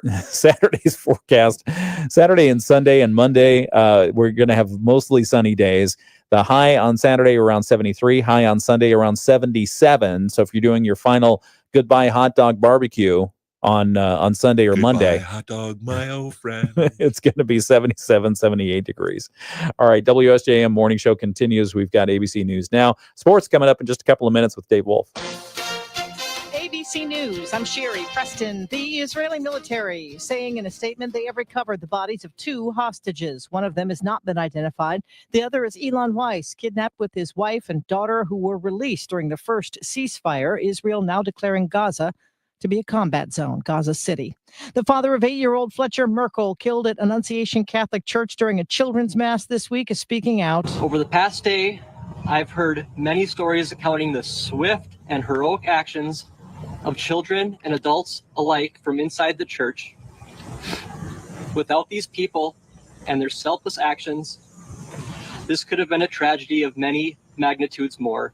forecast. Saturday and Sunday and Monday, we're going to have mostly sunny days. The high on Saturday around 73, high on Sunday around 77. So if you're doing your final goodbye hot dog barbecue on Sunday or goodbye, Monday, hot dog, my old friend, it's going to be 77, 78 degrees. All right, WSJM Morning Show continues. We've got ABC News Now. Sports coming up in just a couple of minutes with Dave Wolf. ABC News. I'm Sherry Preston. The Israeli military saying in a statement they have recovered the bodies of 2 hostages. One of them has not been identified. The other is Elon Weiss, kidnapped with his wife and daughter, who were released during the first ceasefire. Israel now declaring Gaza to be a combat zone, Gaza City. The father of 8-year-old Fletcher Merkel, killed at Annunciation Catholic Church during a children's mass this week, is speaking out. Over the past day, I've heard many stories accounting the swift and heroic actions of children and adults alike from inside the church. Without these people and their selfless actions, this could have been a tragedy of many magnitudes more.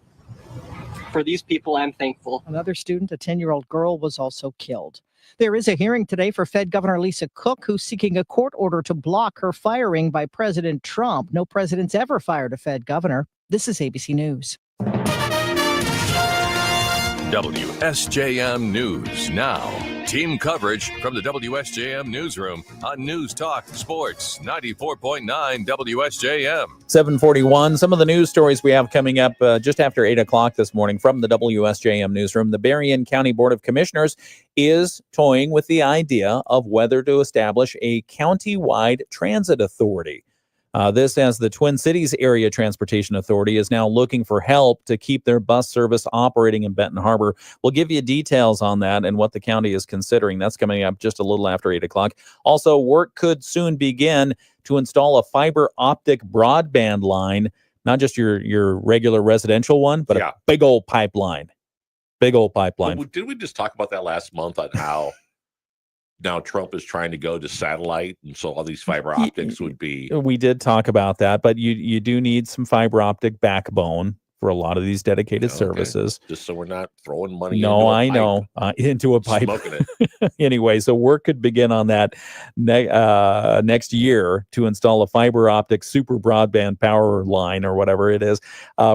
For these people, I'm thankful. Another student, a 10-year-old girl, was also killed. There is a hearing today for Fed Governor Lisa Cook, who's seeking a court order to block her firing by President Trump. No president's ever fired a Fed governor. This is ABC News. WSJM News Now. Team coverage from the WSJM Newsroom on News Talk Sports 94.9 WSJM. 741. Some of the news stories we have coming up just after 8 o'clock this morning from the WSJM Newsroom. The Berrien County Board of Commissioners is toying with the idea of whether to establish a county-wide transit authority. This as the Twin Cities Area Transportation Authority is now looking for help to keep their bus service operating in Benton Harbor. We'll give you details on that and what the county is considering. That's coming up just a little after 8 o'clock. Also, work could soon begin to install a fiber optic broadband line, not just your regular residential one, but a big old pipeline. Big old pipeline. Well, did we just talk about that last month on how now Trump is trying to go to satellite, and so all these fiber optics would be... We did talk about that, but you do need some fiber optic backbone for a lot of these dedicated services. Just so we're not throwing money into a pipe. Smoking it. Anyway, so work could begin on that next year to install a fiber optic super broadband power line or whatever it is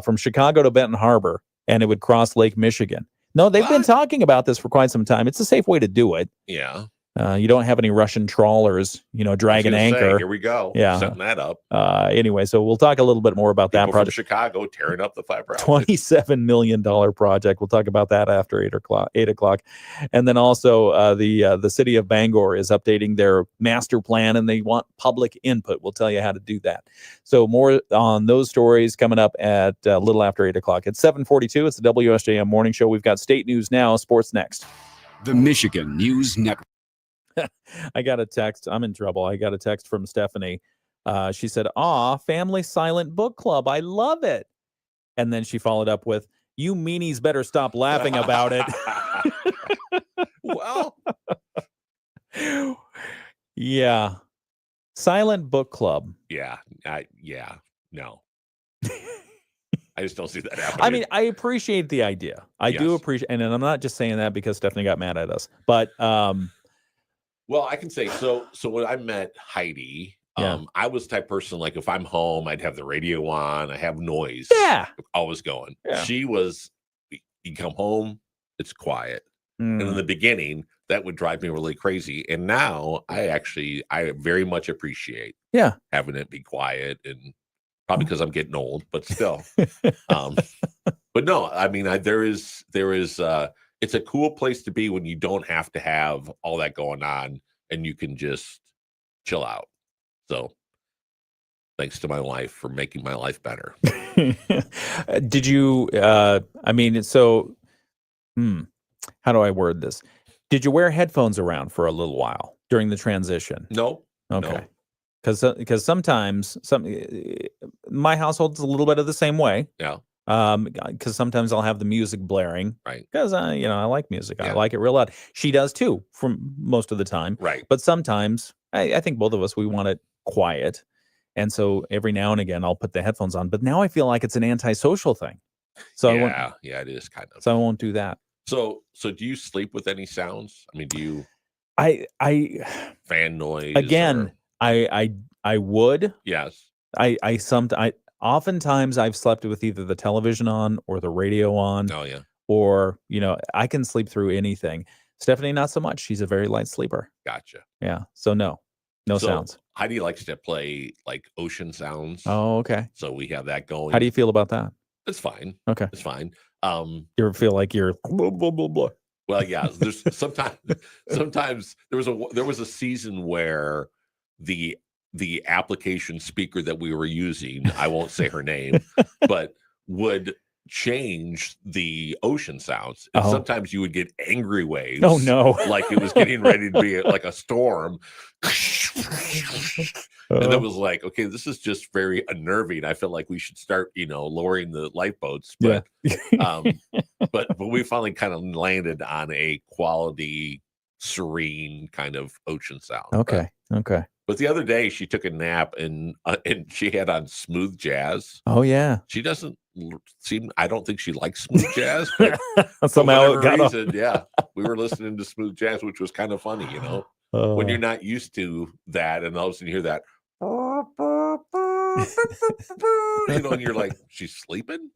from Chicago to Benton Harbor, and it would cross Lake Michigan. No, they've been talking about this for quite some time. It's a safe way to do it. Yeah. You don't have any Russian trawlers, dragging anchor. Here we go. Yeah. Setting that up. Anyway, so we'll talk a little bit more about that project. From Chicago tearing up the fiber optic. $27 million project. We'll talk about that after 8 o'clock. And then also the city of Bangor is updating their master plan, and they want public input. We'll tell you how to do that. So more on those stories coming up at a little after 8 o'clock. It's 7:42. It's the WSJM Morning Show. We've got state news now. Sports next. The Michigan News Network. I got a text. I'm in trouble. I got a text from Stephanie. She said, family silent book club. I love it. And then she followed up with, you meanies better stop laughing about it. Well. Yeah. Silent book club. Yeah. No. I just don't see that happening. I mean, I appreciate the idea. I do appreciate, and I'm not just saying that because Stephanie got mad at us, but, well, I can say so when I met Heidi, I was the type of person, like if I'm home, I'd have the radio on, I have noise. Yeah. Always going. Yeah. She was, you come home, it's quiet. And in the beginning, that would drive me really crazy. And now I very much appreciate having it be quiet, and probably because I'm getting old, but still. But no, I mean, there is it's a cool place to be when you don't have to have all that going on and you can just chill out. So thanks to my wife for making my life better. Did you, how do I word this? Did you wear headphones around for a little while during the transition? No. Okay. Because sometimes my household's a little bit of the same way. Yeah. Because sometimes I'll have the music blaring, right? Because I like music. I like it real loud. She does too, from most of the time, right? But sometimes I think both of us, we want it quiet, and so every now and again I'll put the headphones on. But now I feel like it's an antisocial thing. So it is kind of. So I won't do that. So do you sleep with any sounds? I mean, do you? I fan noise again. I would. Yes. Oftentimes I've slept with either the television on or the radio on. Oh, yeah. Or, I can sleep through anything. Stephanie, not so much. She's a very light sleeper. Gotcha. Yeah. So no sounds. Heidi likes to play like ocean sounds. Oh, okay. So we have that going. How do you feel about that? It's fine. Okay. It's fine. You ever feel like you're blah, blah, blah, blah? Well, yeah. There's sometimes there was a season where the application speaker that we were using, I won't say her name, but would change the ocean sounds. And sometimes you would get angry waves. Oh no. Like it was getting ready to be like a storm. And it was like, okay, this is just very unnerving. I feel like we should start, lowering the lifeboats. But but we finally kind of landed on a quality, serene kind of ocean sound. Okay. But the other day she took a nap and she had on smooth jazz. Oh yeah. She doesn't seem. I don't think she likes smooth jazz. But somehow for whatever reason, yeah, we were listening to smooth jazz, which was kind of funny, when you're not used to that, and all of a sudden you hear that, and you're like, she's sleeping.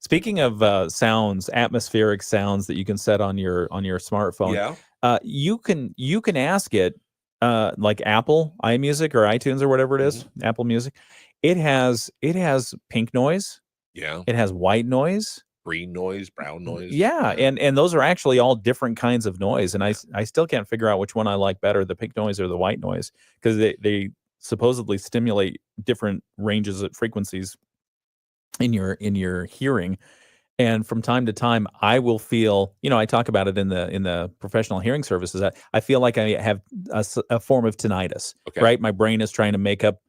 Speaking of sounds, atmospheric sounds that you can set on your smartphone. Yeah. You can ask it, like Apple iMusic or iTunes or whatever it is, Apple Music. It has pink noise. Yeah. It has white noise. Green noise, brown noise. Yeah, and those are actually all different kinds of noise, and I still can't figure out which one I like better, the pink noise or the white noise, because they supposedly stimulate different ranges of frequencies in your hearing. And from time to time, I will feel, I talk about it in the professional hearing services, that I feel like I have a form of tinnitus, right? My brain is trying to make up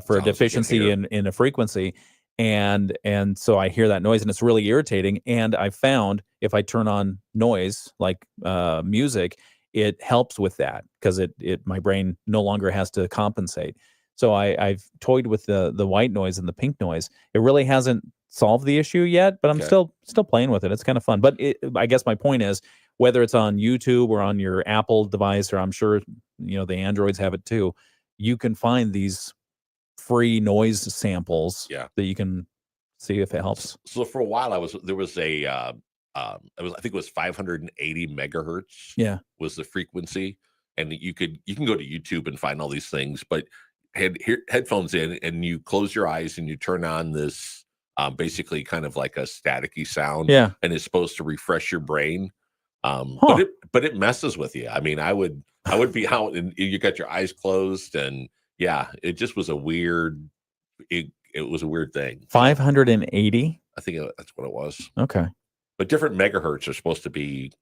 for a deficiency in a frequency. And so I hear that noise and it's really irritating. And I found if I turn on noise like music, it helps with that because my brain no longer has to compensate. So I've toyed with the white noise and the pink noise. It really hasn't solved the issue yet, but I'm still playing with it. It's kind of fun. But I guess my point is, whether it's on YouTube or on your Apple device, or I'm sure the Androids have it too, you can find these free noise samples that you can see if it helps. So for a while, there was I think it was 580 megahertz. Yeah, was the frequency, and you can go to YouTube and find all these things. But had headphones in, and you close your eyes and you turn on this basically kind of like a staticky sound. Yeah, and it's supposed to refresh your brain. But it messes with you. I mean, I would be out and you got your eyes closed and. Yeah, it just was a weird. It was a weird thing. 580. I think that's what it was. Okay, but different megahertz are supposed to be.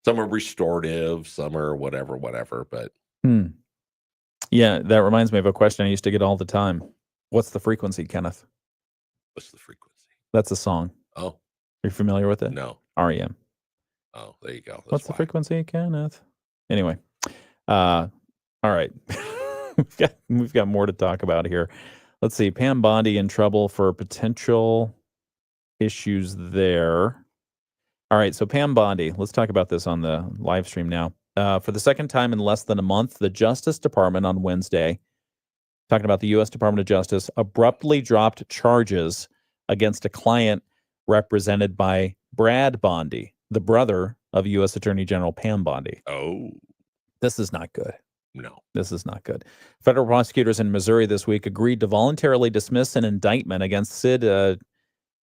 Some are restorative, some are whatever. But yeah, that reminds me of a question I used to get all the time. What's the frequency, Kenneth? What's the frequency? That's a song. Oh, are you familiar with it? No. REM. Oh, there you go. What's the frequency, Kenneth? Anyway, all right. We've got more to talk about here. Let's see. Pam Bondi in trouble for potential issues there. All right. So Pam Bondi, let's talk about this on the live stream now. For the second time in less than a month, the Justice Department on Wednesday, talking about the U.S. Department of Justice, abruptly dropped charges against a client represented by Brad Bondi, the brother of U.S. Attorney General Pam Bondi. Oh. This is not good. No, this is not good. Federal prosecutors in Missouri this week agreed to voluntarily dismiss an indictment against Sid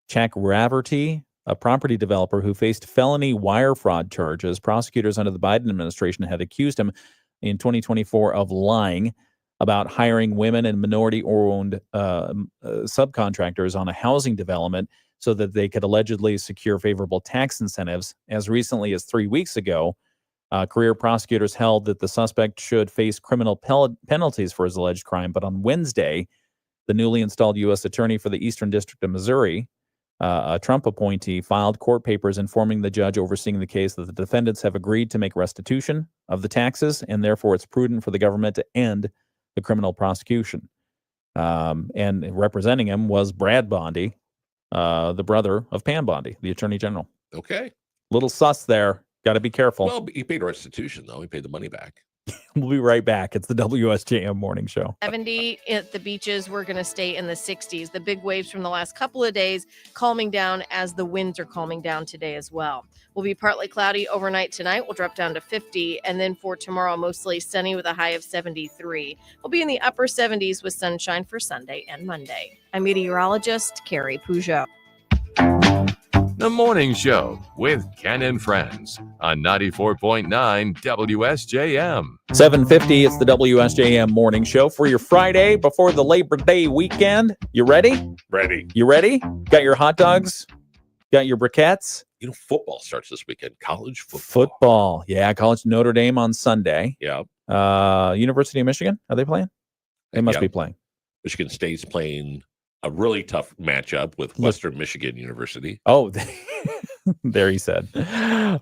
Chakravarty, a property developer who faced felony wire fraud charges. Prosecutors under the Biden administration had accused him in 2024 of lying about hiring women and minority-owned subcontractors on a housing development so that they could allegedly secure favorable tax incentives. As recently as 3 weeks ago, career prosecutors held that the suspect should face criminal penalties for his alleged crime. But on Wednesday, the newly installed U.S. Attorney for the Eastern District of Missouri, a Trump appointee, filed court papers informing the judge overseeing the case that the defendants have agreed to make restitution of the taxes, and therefore it's prudent for the government to end the criminal prosecution. And representing him was Brad Bondi, the brother of Pam Bondi, the Attorney General. Okay. Little sus there. Got to be careful. Well, he paid restitution, though. He paid the money back. We'll be right back. It's the WSJM Morning Show. 70 at the beaches. We're going to stay in the 60s. The big waves from the last couple of days calming down as the winds are calming down today as well. We'll be partly cloudy overnight tonight. We'll drop down to 50. And then for tomorrow, mostly sunny with a high of 73. We'll be in the upper 70s with sunshine for Sunday and Monday. I'm meteorologist Carrie Peugeot. The Morning Show with Ken and Friends on 94.9 WSJM. 7:50, it's the WSJM Morning Show for your Friday before the Labor Day weekend. You ready? Ready. You ready? Got your hot dogs? Got your briquettes? You know, football starts this weekend. College football. Football. Yeah, College Notre Dame on Sunday. Yeah. University of Michigan, are they playing? They must be playing. Michigan State's playing a really tough matchup with Western Michigan University. Oh, there he said.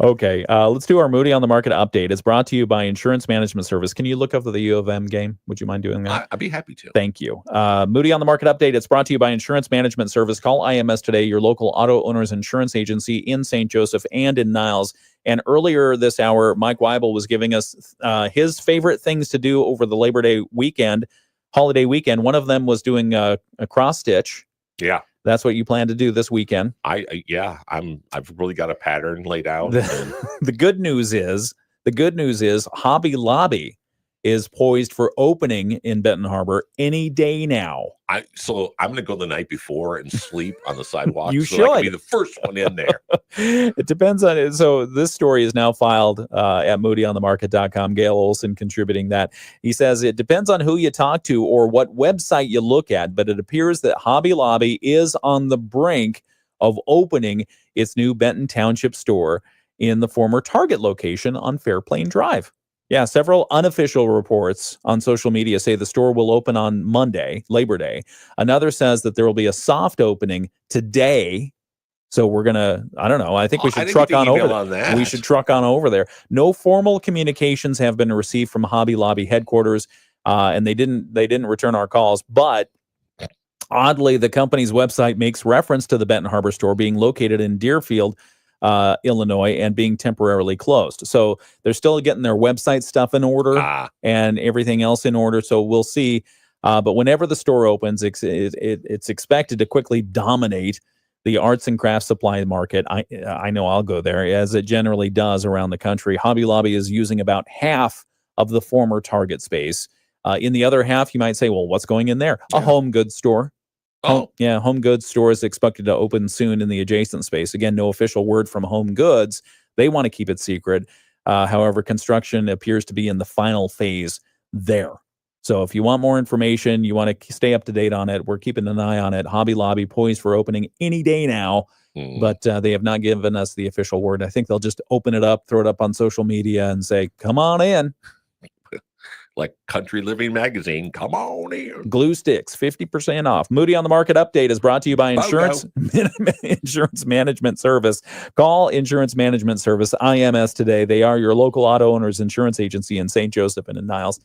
Okay, let's do our Moody on the Market update. It's brought to you by Insurance Management Service. Can you look up the U of M game? Would you mind doing that? I'd be happy to. Thank you. Moody on the Market update. It's brought to you by Insurance Management Service. Call IMS today, your local auto owners insurance agency in St. Joseph and in Niles. And earlier this hour, Mike Weibel was giving us his favorite things to do over the Labor Day weekend, holiday weekend. One of them was doing a cross stitch. Yeah. That's what you plan to do this weekend. I've really got a pattern laid out. The good news is Hobby Lobby is poised for opening in Benton Harbor any day now. So I'm going to go the night before and sleep on the sidewalk. You so should. I can be the first one in there. It depends on it. So this story is now filed at moodyonthemarket.com. Gail Olson contributing that. He says it depends on who you talk to or what website you look at, but it appears that Hobby Lobby is on the brink of opening its new Benton Township store in the former Target location on Fairplain Drive. Yeah, several unofficial reports on social media say the store will open on Monday, Labor Day. Another says that there will be a soft opening today. So we're going to, I don't know, I think we should truck on over there. We should truck on over there. No formal communications have been received from Hobby Lobby headquarters, and they didn't return our calls. But oddly, the company's website makes reference to the Benton Harbor store being located in Deerfield, Illinois, and being temporarily closed. So they're still getting their website stuff in order and everything else in order. So we'll see. But whenever the store opens, it's expected to quickly dominate the arts and crafts supply market. I know I'll go there, as it generally does around the country. Hobby Lobby is using about half of the former Target space. In the other half, you might say, well, what's going in there? A home goods store. Home goods store is expected to open soon in the adjacent space. Again, no official word from Home Goods. They want to keep it secret. However, construction appears to be in the final phase there. So if you want more information, you want to stay up to date on it, we're keeping an eye on it. Hobby Lobby poised for opening any day now, but they have not given us the official word. I think they'll just open it up, throw it up on social media and say, come on in. Like Country Living Magazine, come on in. Glue sticks, 50% off. Moody on the Market update is brought to you by Insurance Management Service. Call Insurance Management Service, IMS, today. They are your local auto owners insurance agency in St. Joseph and in Niles.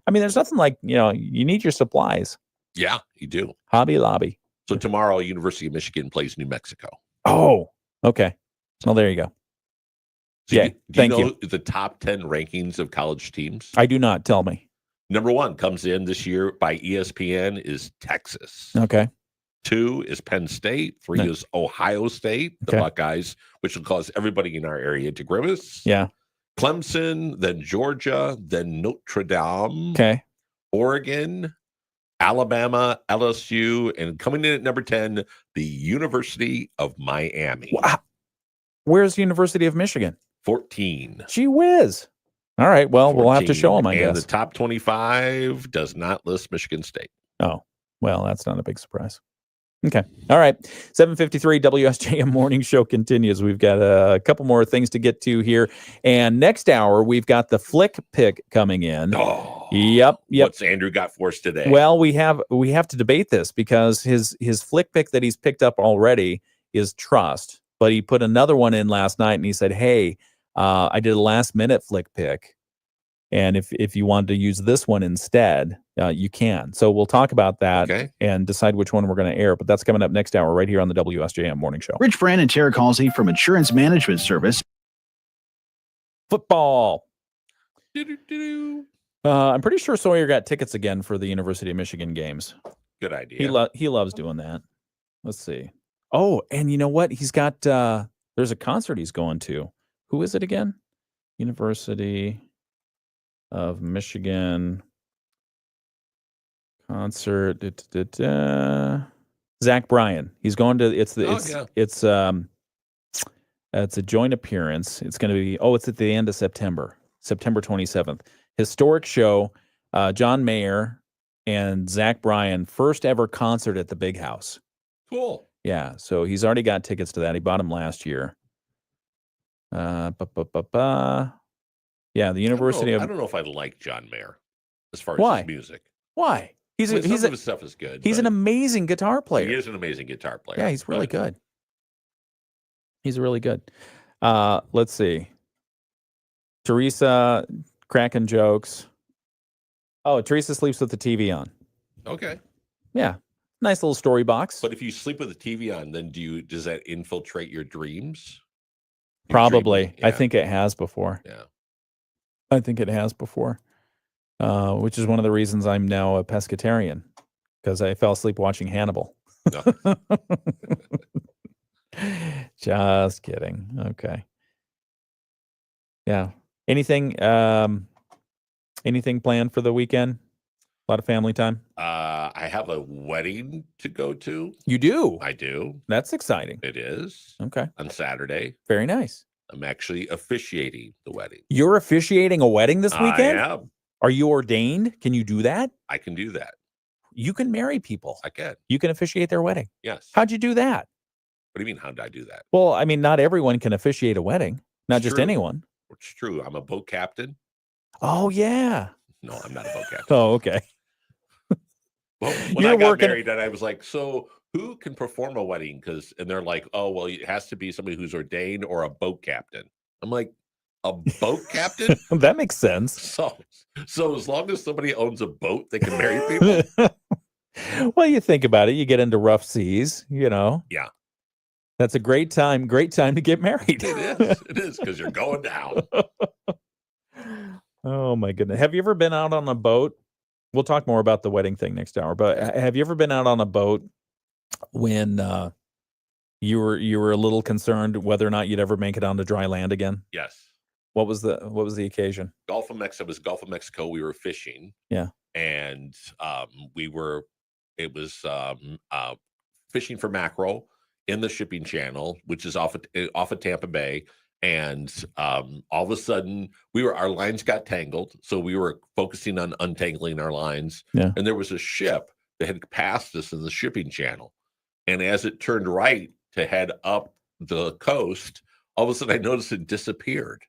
I mean, there's nothing like, you need your supplies. Yeah, you do. Hobby Lobby. So tomorrow, University of Michigan plays New Mexico. Oh, okay. Well, there you go. So do you know the top 10 rankings of college teams? I do not. Tell me. Number 1 comes in this year by ESPN is Texas. Okay. 2 is Penn State. 3 is Ohio State, the Buckeyes, which will cause everybody in our area to grimace. Yeah. Clemson, then Georgia, then Notre Dame. Okay. Oregon, Alabama, LSU, and coming in at number 10, the University of Miami. Wow. Where's the University of Michigan? 14. Gee whiz. All right. Well, 14. We'll have to show them, I guess. And the top 25 does not list Michigan State. Oh, well, that's not a big surprise. Okay. All right. 7:53 WSJM Morning Show continues. We've got a couple more things to get to here. And next hour, we've got the flick pick coming in. Oh, yep. What's Andrew got for us today? Well, we have to debate this because his flick pick that he's picked up already is Trust. But he put another one in last night and he said, hey, I did a last minute flick pick. And if you wanted to use this one instead, you can. So we'll talk about that and decide which one we're going to air. But that's coming up next hour right here on the WSJM Morning Show. Rich Brand and Tara Halsey from Insurance Management Service. Football. I'm pretty sure Sawyer got tickets again for the University of Michigan games. Good idea. He loves doing that. Let's see. Oh, and you know what? He's got, there's a concert he's going to. Who is it again? University of Michigan concert. Zach Bryan. He's going to, it's It's a joint appearance. It's going to be, it's at the end of September 27th. Historic show, John Mayer and Zach Bryan, first ever concert at the Big House. Cool. Yeah, so he's already got tickets to that. He bought them last year. Yeah, the University I of... don't know if I like John Mayer as far as Why? his music. Why? Some of his stuff is good. He's an amazing guitar player. He is an amazing guitar player. Yeah, he's really good. He's really good. Let's see. Teresa cracking jokes. Oh, Teresa sleeps with the TV on. Okay. Yeah. Nice little story box. But if you sleep with the TV on, then does that infiltrate your dreams? Probably. Yeah. I think it has before. Yeah. I think it has before. Which is one of the reasons I'm now a pescatarian, because I fell asleep watching Hannibal. No. Just kidding. Okay. Yeah. Anything planned for the weekend? A lot of family time? I have a wedding to go to. You do? I do. That's exciting. It is. Okay. On Saturday. Very nice. I'm actually officiating the wedding. You're officiating a wedding this weekend? I am. Are you ordained? Can you do that? I can do that. You can marry people. I can. You can officiate their wedding. Yes. How'd you do that? What do you mean, how did I do that? Well, I mean, not everyone can officiate a wedding. Not just anyone. It's true. I'm a boat captain. Oh, yeah. No, I'm not a boat captain. Oh, okay. Well, when I got married, and I was like, so who can perform a wedding? And they're like, oh, well, it has to be somebody who's ordained or a boat captain. I'm like, a boat captain? That makes sense. So as long as somebody owns a boat, they can marry people? Well, you think about it. You get into rough seas, Yeah. That's a great time to get married. It is, because you're going down. Oh, my goodness. Have you ever been out on a boat? We'll talk more about the wedding thing next hour, but have you ever been out on a boat when you were a little concerned whether or not you'd ever make it onto dry land again? Yes. What was the occasion? Gulf of Mexico. It was Gulf of Mexico. We were fishing. Yeah. And fishing for mackerel in the shipping channel, which is off of Tampa Bay. And all of a sudden, our lines got tangled. So we were focusing on untangling our lines. Yeah. And there was a ship that had passed us in the shipping channel. And as it turned right to head up the coast, all of a sudden I noticed it disappeared.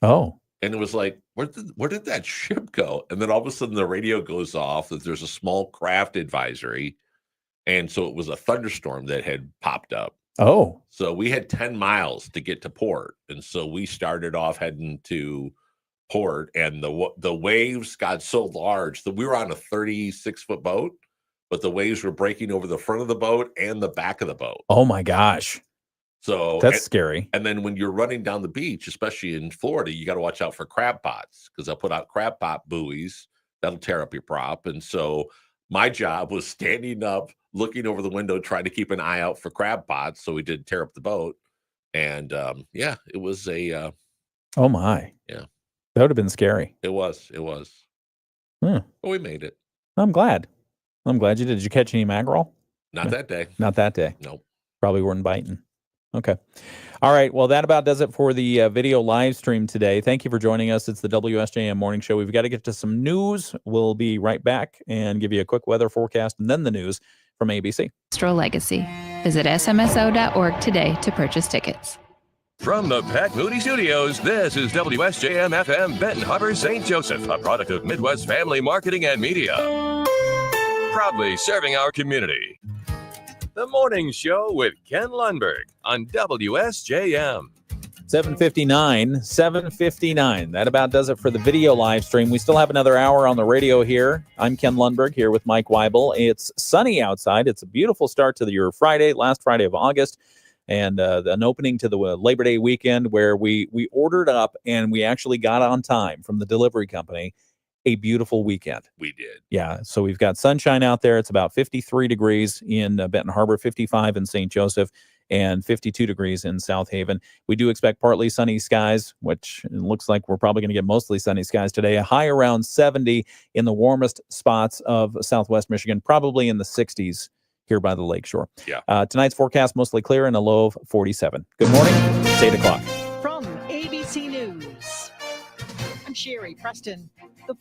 Oh. And it was like, where did that ship go? And then all of a sudden the radio goes off that there's a small craft advisory. And so it was a thunderstorm that had popped up. Oh. So we had 10 miles to get to port. And so we started off heading to port, and the waves got so large that we were on a 36-foot boat, but the waves were breaking over the front of the boat and the back of the boat. Oh my gosh. So that's scary. And then when you're running down the beach, especially in Florida, you got to watch out for crab pots, because they'll put out crab pot buoys that'll tear up your prop. And so my job was standing up, looking over the window, trying to keep an eye out for crab pots so we didn't tear up the boat. And it was a oh my. Yeah. That would have been scary. It was. But we made it. I'm glad you did. Did you catch any mackerel? Not that day. Not that day. Nope. Probably weren't biting. Okay. All right. Well, that about does it for the video live stream today. Thank you for joining us. It's the WSJM Morning Show. We've got to get to some news. We'll be right back and give you a quick weather forecast and then the news from ABC. Astro Legacy. Visit smso.org today to purchase tickets. From the Pat Moody Studios, this is WSJM FM Benton Harbor, St. Joseph, a product of Midwest Family Marketing and Media. Proudly serving our community. The Morning Show with Ken Lundberg on WSJM. 7:59. That about does it for the video live stream. We still have another hour on the radio here. I'm Ken Lundberg here with Mike Weibel. It's sunny outside. It's a beautiful start to your Friday, last Friday of August, and an opening to the Labor Day weekend where we ordered up and we actually got on time from the delivery company. A beautiful weekend. We did. Yeah. So we've got sunshine out there. It's about 53 degrees in Benton Harbor, 55 in St. Joseph, and 52 degrees in South Haven. We do expect partly sunny skies, which it looks like we're probably going to get mostly sunny skies today. A high around 70 in the warmest spots of Southwest Michigan, probably in the 60s here by the lakeshore. Yeah. Tonight's forecast mostly clear and a low of 47. Good morning. It's 8 o'clock. From ABC News, I'm Sherry Preston. The